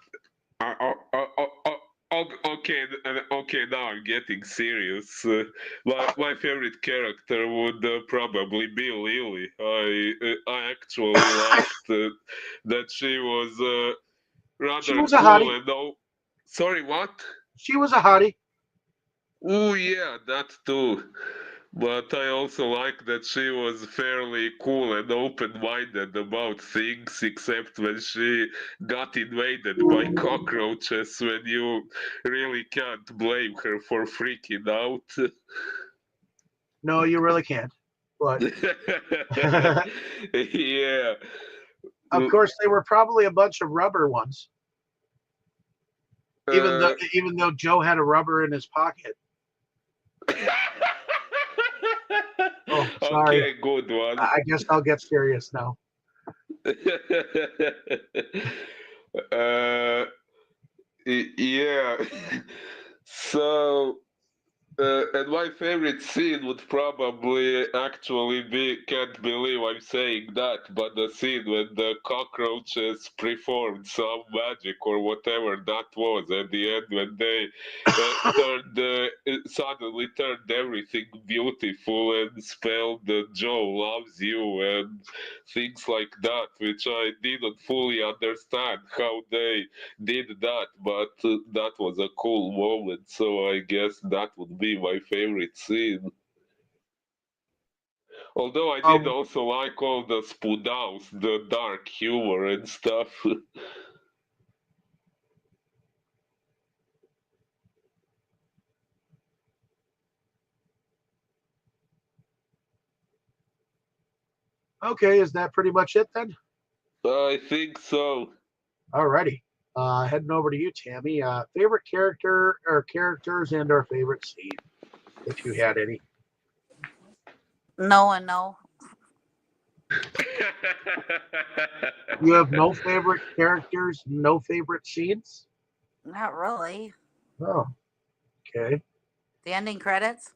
okay, now I'm getting serious. My favorite character would probably be Lily. I actually liked that she was rather
She was a
cool
hottie.
and no. Sorry, what?
She was a hottie.
Oh yeah, that too. But I also like that she was fairly cool and open-minded about things, except when she got invaded by cockroaches, when you really can't blame her for freaking out.
No, you really can't. But
Yeah.
of course, they were probably a bunch of rubber ones. Even though Joe had a rubber in his pocket. Oh, sorry.
Okay, good one.
I guess I'll get serious now.
Yeah. So, and my favorite scene would probably actually be, can't believe I'm saying that, but the scene when the cockroaches performed some magic or whatever that was at the end, when they suddenly turned everything beautiful and spelled Joe loves you and things like that, which I didn't fully understand how they did that, but that was a cool moment, so I guess that would be my favorite scene. Although I did also like all the spoodaus, the dark humor and stuff.
Okay, is that pretty much it then?
I think so.
Alrighty. Heading over to you, Tammy. Favorite character or characters and our favorite scene, if you had any.
No and no.
You have no favorite characters, no favorite scenes?
Not really.
Oh, okay.
The ending credits?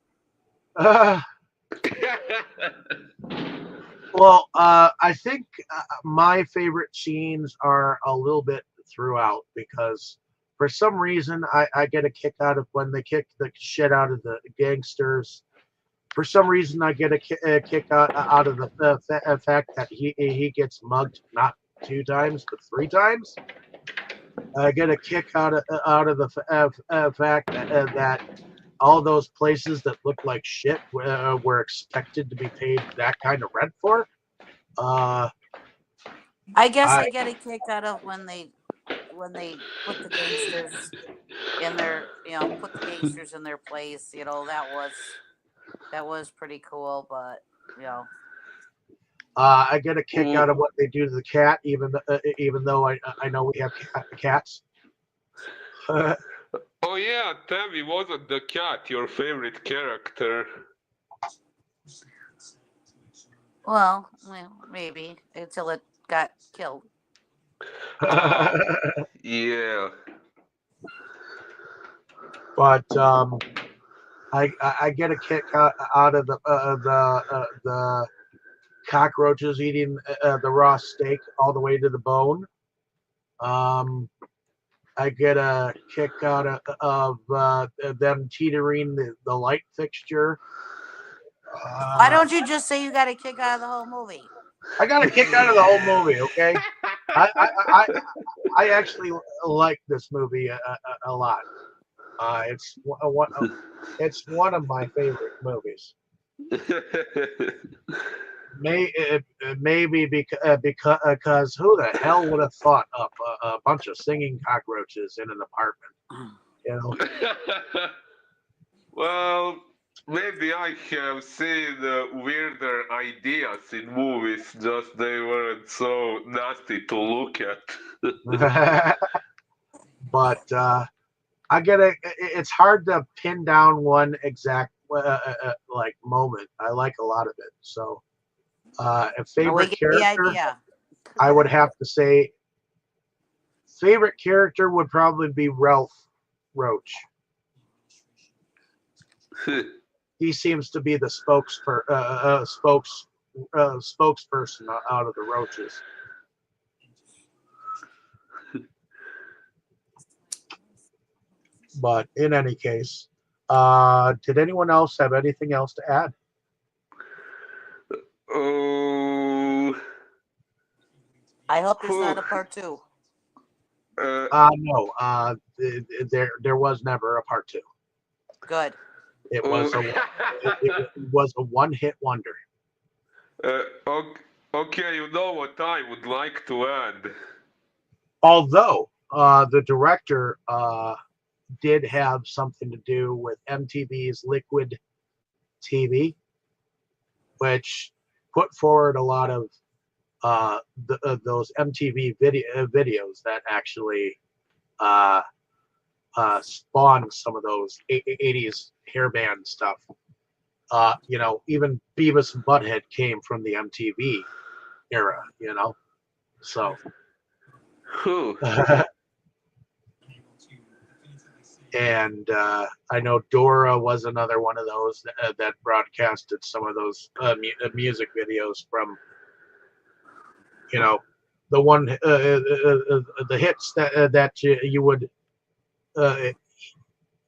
Well, I think my favorite scenes are a little bit throughout because for some reason I get a kick out of when they kick the shit out of the gangsters. For some reason, I get a kick out of the fact that he gets mugged not 2 times but 3 times. I get a kick out of the fact that all those places that look like shit were expected to be paid that kind of rent for.
I guess I get a kick out of when they put the gangsters in their put the gangsters in their place. That was pretty cool, but
I get a kick out of what they do to the cat, even though I know we have cats.
Oh yeah, Tammy, wasn't the cat your favorite character?
Well, maybe until it got killed.
Oh, yeah.
But I get a kick out of the cockroaches eating the raw steak all the way to the bone. Um, I get a kick out of them teetering the light fixture.
Why
Uh,
don't you just say you got a kick out of the whole movie?
I got a kick out of the whole movie. Okay, I I, I, I actually like this movie a lot. It's one of my favorite movies. Maybe because who the hell would have thought up a bunch of singing cockroaches in an apartment? You know.
Well, maybe I have seen weirder ideas in movies, just they weren't so nasty to look at.
But I get it. It's hard to pin down one exact like moment. I like a lot of it. So a
No, we
favorite
get the
character,
idea.
I would have to say favorite character would probably be Ralph Roach. He seems to be the spokesperson out of the Roaches. But in any case, did anyone else have anything else to add?
Oh,
I hope there's not
whew.
a part 2.
No. There was never a part two.
Good.
It was
Oh,
it was a one hit wonder.
uh, okay, you know what I would like to add?
Although the director did have something to do with MTV's Liquid TV, which put forward a lot of those MTV videos that actually uh, spawned some of those 80s hairband stuff. Even Beavis and Butthead came from the MTV era, so.
Whew.
And I know Dora was another one of those that broadcasted some of those music videos from, the one the hits that you would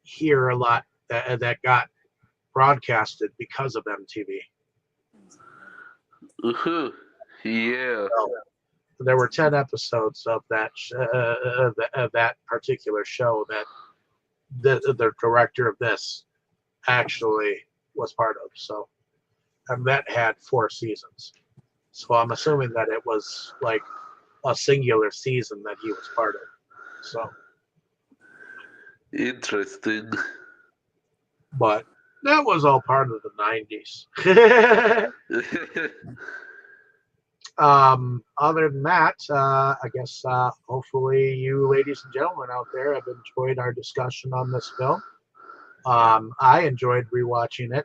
hear a lot that got broadcasted because of MTV.
Uh-huh. Yeah.
So, there were 10 episodes of that particular show that the director of this actually was part of. So, and that had 4 seasons. So I'm assuming that it was like a singular season that he was part of. So,
Interesting.
but that was all part of the 90s. Other than that, I guess hopefully you ladies and gentlemen out there have enjoyed our discussion on this film. I enjoyed rewatching it.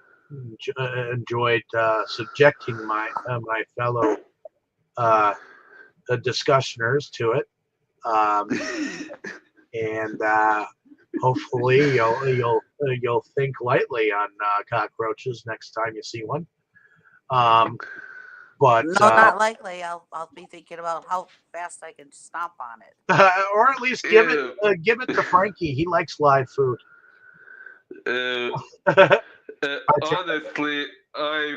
Enjoyed subjecting my fellow discussioners to it, and hopefully you'll think lightly on cockroaches next time you see one. But
No, not likely. I'll be thinking about how fast I can stomp on it.
or at least give it to Frankie. He likes live food.
Uh, honestly, I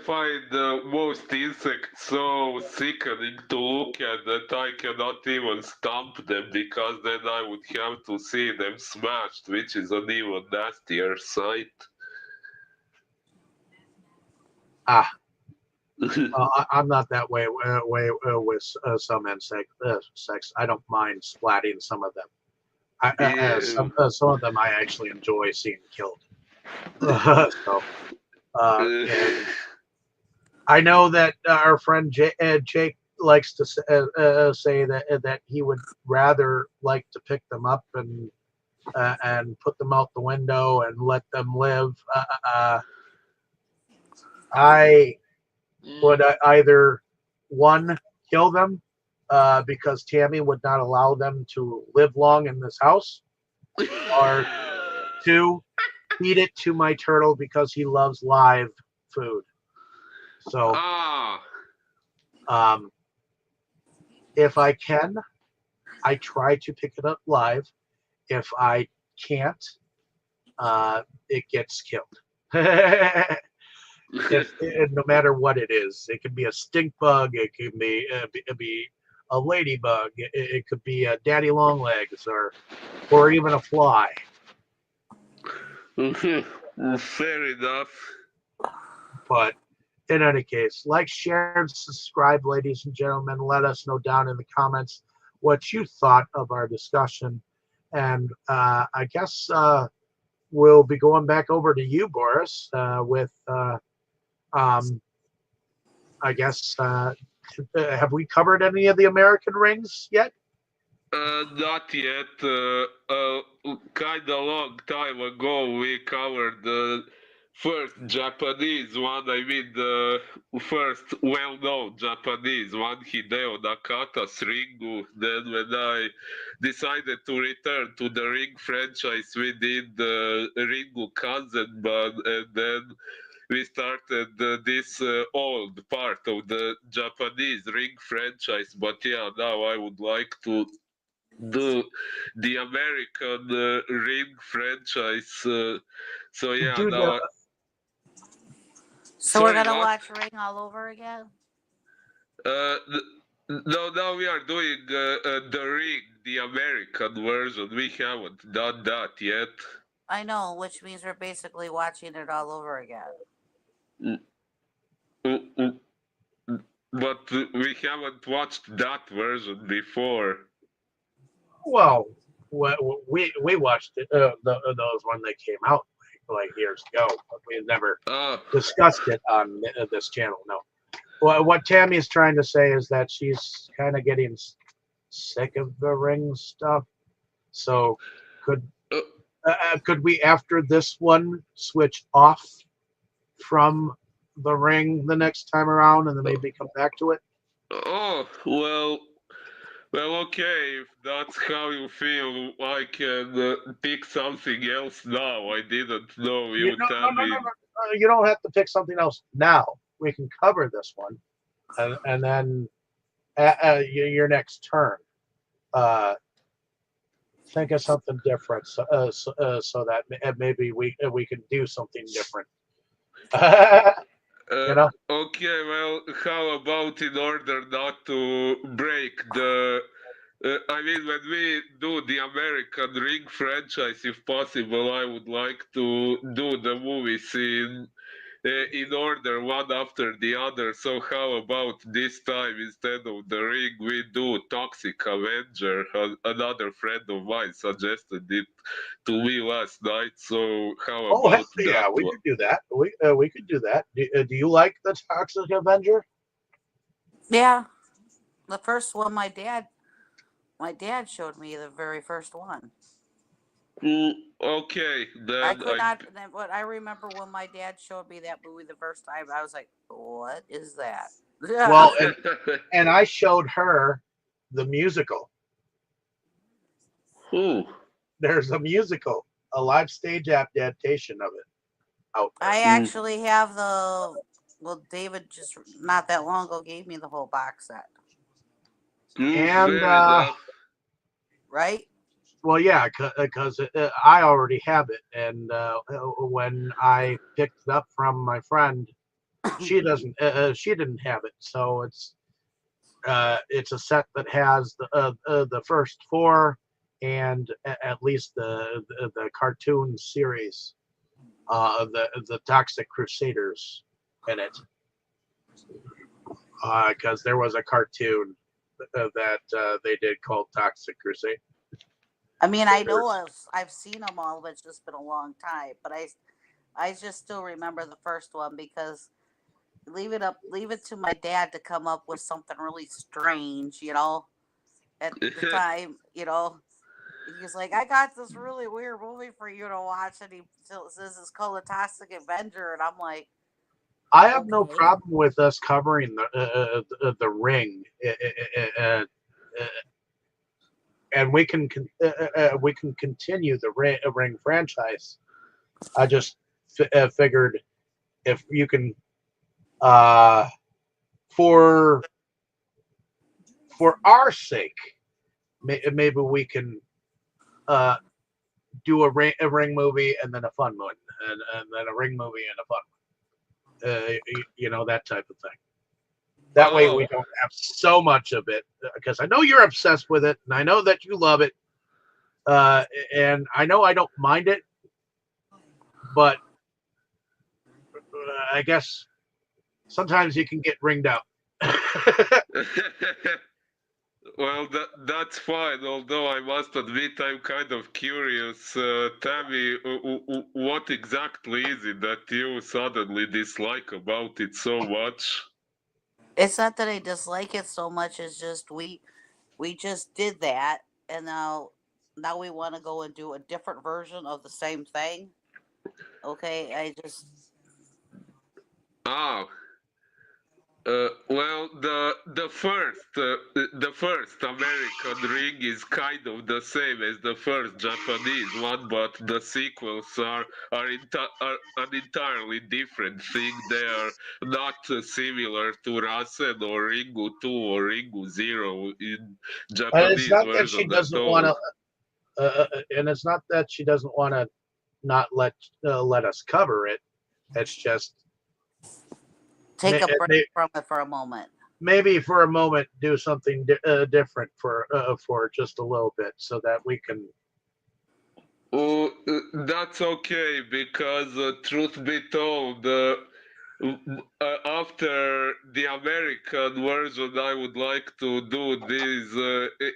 find most insects so sickening to look at that I cannot even stomp them because then I would have to see them smashed, which is an even nastier sight.
I'm not that way with some insects. I don't mind splatting some of them.
Yeah.
Some of them I actually enjoy seeing killed. So, and I know that our friend Jake likes to say that he would rather like to pick them up and put them out the window and let them live. I would either one kill them because Tammy would not allow them to live long in this house, or two, feed it to my turtle because he loves live food. So,
Ah,
um, if I can, I try to pick it up live. If I can't, it gets killed. No matter what it is, it could be a stink bug, it could be a ladybug, it could be a daddy long legs, or even a fly.
fair enough.
But in any case, like, share, and subscribe, ladies and gentlemen. Let us know down in the comments what you thought of our discussion. And I guess we'll be going back over to you, Boris, with, um, I guess, have we covered any of the American rings yet?
Not yet. Kind of long time ago, we covered the first Japanese one. I mean, the first well-known Japanese one, Hideo Nakata's Ringu. Then, when I decided to return to the Ring franchise, we did the Ringu Kanzenban, and then we started this old part of the Japanese Ring franchise. But yeah, now I would like to the American Ring franchise. So yeah,
Dude,
now
So we're
sorry,
gonna
what?
watch Ring all over again.
No, now we are doing the Ring, the American version. We haven't done that yet.
I know, which means we're basically watching it all over again.
Mm, mm, mm, But we haven't watched that version before.
well, we watched those when they came out like years ago, but we had never
Ah,
discussed it on this channel. No. Well, what Tammy is trying to say is that she's kind of getting sick of the ring stuff. So could
uh,
could we, after this one, switch off from the ring the next time around and then
uh,
maybe come back to it?
oh, well, okay, if that's how you feel, I can pick something else now. I didn't know
You,
you
no, no,
tell
no, no,
me.
no. You don't have to pick something else now. We can cover this one, and then your next turn, uh, think of something different, so that maybe we can do something different.
Uh,
you know?
okay, well, how about in order not to break the. I mean, when we do the American Ring franchise, if possible, I would like to do the movies in order, one after the other. So how about this time, instead of the Ring, we do Toxic Avenger? Another friend of mine suggested it to me last night. So how
Oh, heck
about
yeah,
that
we
one?
could do that. We could do that. Do you like the Toxic Avenger?
Yeah, the first one my dad showed me the very first one.
Mm, okay,
I
then
could not. But I remember when my dad showed me that movie the first time, I was like, "What is that?" Yeah.
Well, and I showed her the musical.
Ooh.
There's a musical, a live stage adaptation of it out there.
I
Mm,
actually have the. Well, David just not that long ago gave me the whole box set.
And
fair enough.
Right?
well, yeah, because I already have it, and when I picked it up from my friend, she didn't have it, so it's a set that has the first four and at least the cartoon series, the Toxic Crusaders in it, because there was a cartoon that they did called Toxic Crusade.
I mean, I know I've seen them all, but it's just been a long time. But I just still remember the first one because leave it to my dad to come up with something really strange, at the time, he's like, I got this really weird movie for you to watch, and he says it's called The Toxic Avenger, and I'm like,
I have no
okay.
problem with us covering the Ring, uh, and we can continue the Ring franchise. I just figured if you can, uh, for our sake, maybe we can uh, do a Ring movie and then a fun one, and then a Ring movie and a fun one. That type of thing. That way we
Oh,
don't have so much of it, because I know you're obsessed with it, and I know that you love it, uh, and I know I don't mind it, but I guess sometimes you can get ringed out.
well, that's fine. Although I must admit, I'm kind of curious. Tell me, what exactly is it that you suddenly dislike about it so much?
It's not that I dislike it so much. It's just we just did that, and now we want to go and do a different version of the same thing. Okay, I just
Oh, well, the first American Ring is kind of the same as the first Japanese one, but the sequels are an entirely different thing. They are not similar to Rasen or Ringu 2 or Ringu Zero in
And it's
Japanese
not that she
version at
doesn't want
all.
to, and it's not that she doesn't want to not let us cover it. It's just
take a break from it for a moment.
maybe for a moment do something different for just a little bit, so that we can.
Oh, that's okay because, truth be told, after the American version, I would like to do this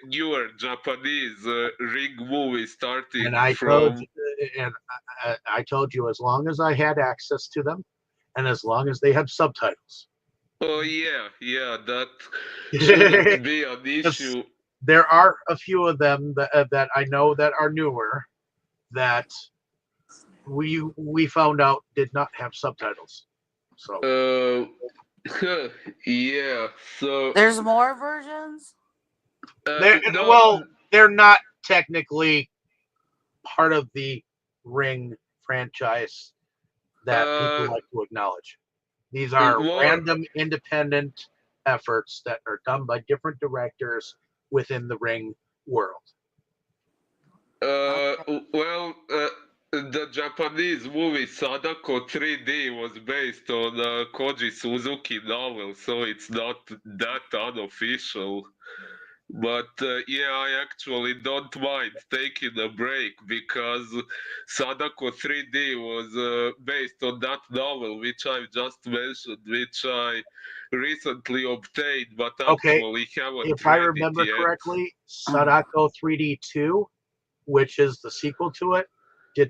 newer Japanese ring movie
And
starting
I told
from.
and I told you, as long as I had access to them, and as long as they had subtitles.
Oh yeah, yeah, that shouldn't be an
Because
issue.
there are a few of them that I know that are newer, that we found out did not have subtitles. So
Uh, yeah, so
There's more versions.
they
no,
well, they're not technically part of the Ring franchise that people
uh,
like to acknowledge. These are
more.
random independent efforts that are done by different directors within the Ring world.
Uh,
Okay.
well, the Japanese movie Sadako 3D was based on a Koji Suzuki novel, so it's not that unofficial. But yeah, I actually don't mind taking a break because Sadako 3D was based on that novel, which I've just mentioned, which I recently obtained, but
Okay,
actually haven't
if I
read it
remember
yet.
correctly, Sadako 3D 2, which is the sequel to it,
Yes?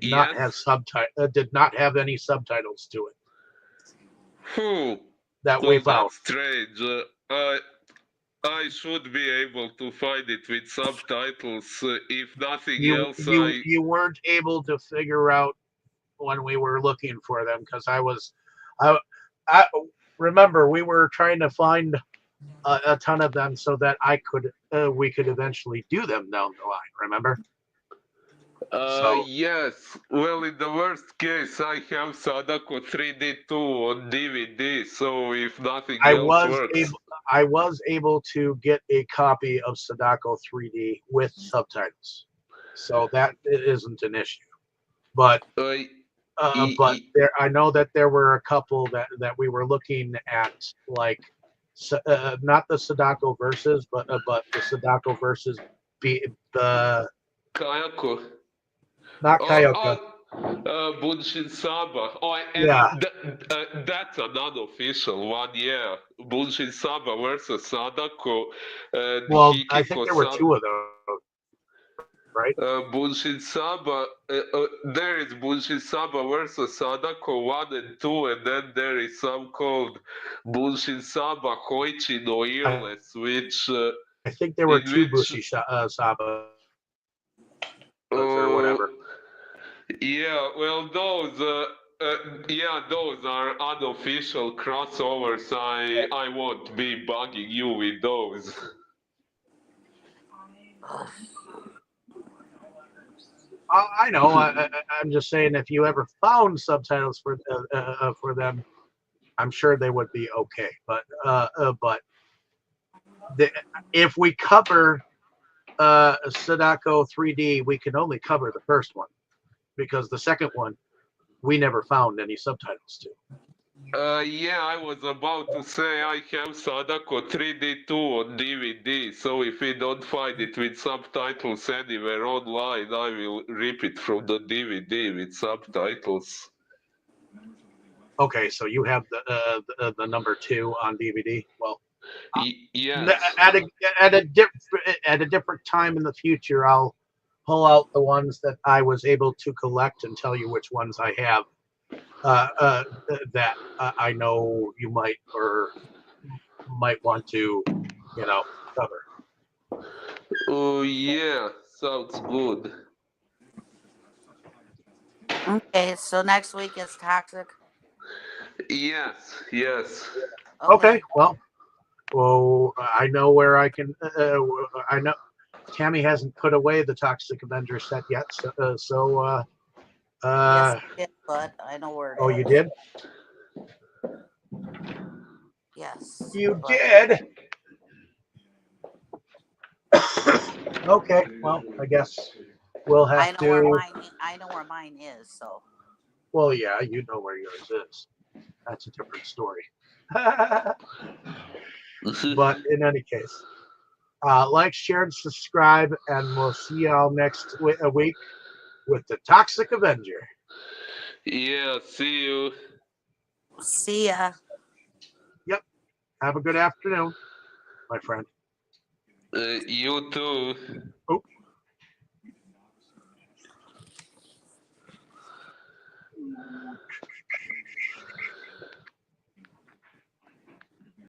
did not have any subtitles to it
Whew.
that we
Well,
found.
that's strange. I should be able to find it with subtitles. If nothing else,
You weren't able to figure out when we were looking for them, because I I remember we were trying to find a ton of them so that we could eventually do them down the line. Remember? So
yes. Well, in the worst case, I have Sadako 3D2 on DVD, so if nothing
I
else
was
works.
able I was able to get a copy of Sadako 3D with subtitles, so that isn't an issue. But
Uh,
but there, I know that there were a couple that we were looking at, like not the Sadako verses, but the Sadako verses, be the
Kayako.
not Kyoka.
Bunshin Saba. Oh, and
Yeah,
that's an unofficial one, yeah. Bunshin Saba versus Sadako and
well, I think
Hikiko
there were
San.
two of those, right? right?
Bunshin Saba, there is Bunshin Saba versus Sadako 1 and 2, and then there is some called Bunshin Saba Hoichi no Earless, which
I think there were
in
two
which
Bushi Sabas or
uh,
whatever.
yeah, well yeah, those are unofficial crossovers. I won't be bugging you with those.
I know. I'm just saying, if you ever found subtitles for them, I'm sure they would be okay. But the, if we cover Sadako 3D, we can only cover the first one because the second one we never found any subtitles to.
Yeah, I was about to say I have Sadako 3D2 on DVD, so if we don't find it with subtitles anywhere online, I will rip it from the DVD with subtitles.
Okay, so you have the number 2 on DVD. Well,
Yes.
at a different time in the future, I'll pull out the ones that I was able to collect and tell you which ones I have that I know you might or might want to, cover.
Oh, yeah, sounds good.
Okay, so next week is toxic.
Yes, yes.
Okay,
Okay.
well, I know where I can. I know Tammy hasn't put away the Toxic Avenger set yet, so
Yes, I did, but I know where
oh,
it
you
is.
did?
Yes.
You
But
did. Okay, well, I guess we'll
I
have
know where
to.
I know where mine is, so
Well, yeah, you know where yours is. That's a different story. But in any case, like, share, and subscribe, and we'll see y'all next week with the Toxic Avenger.
Yeah, see you.
see ya.
Yep. Have a good afternoon, my friend.
You too.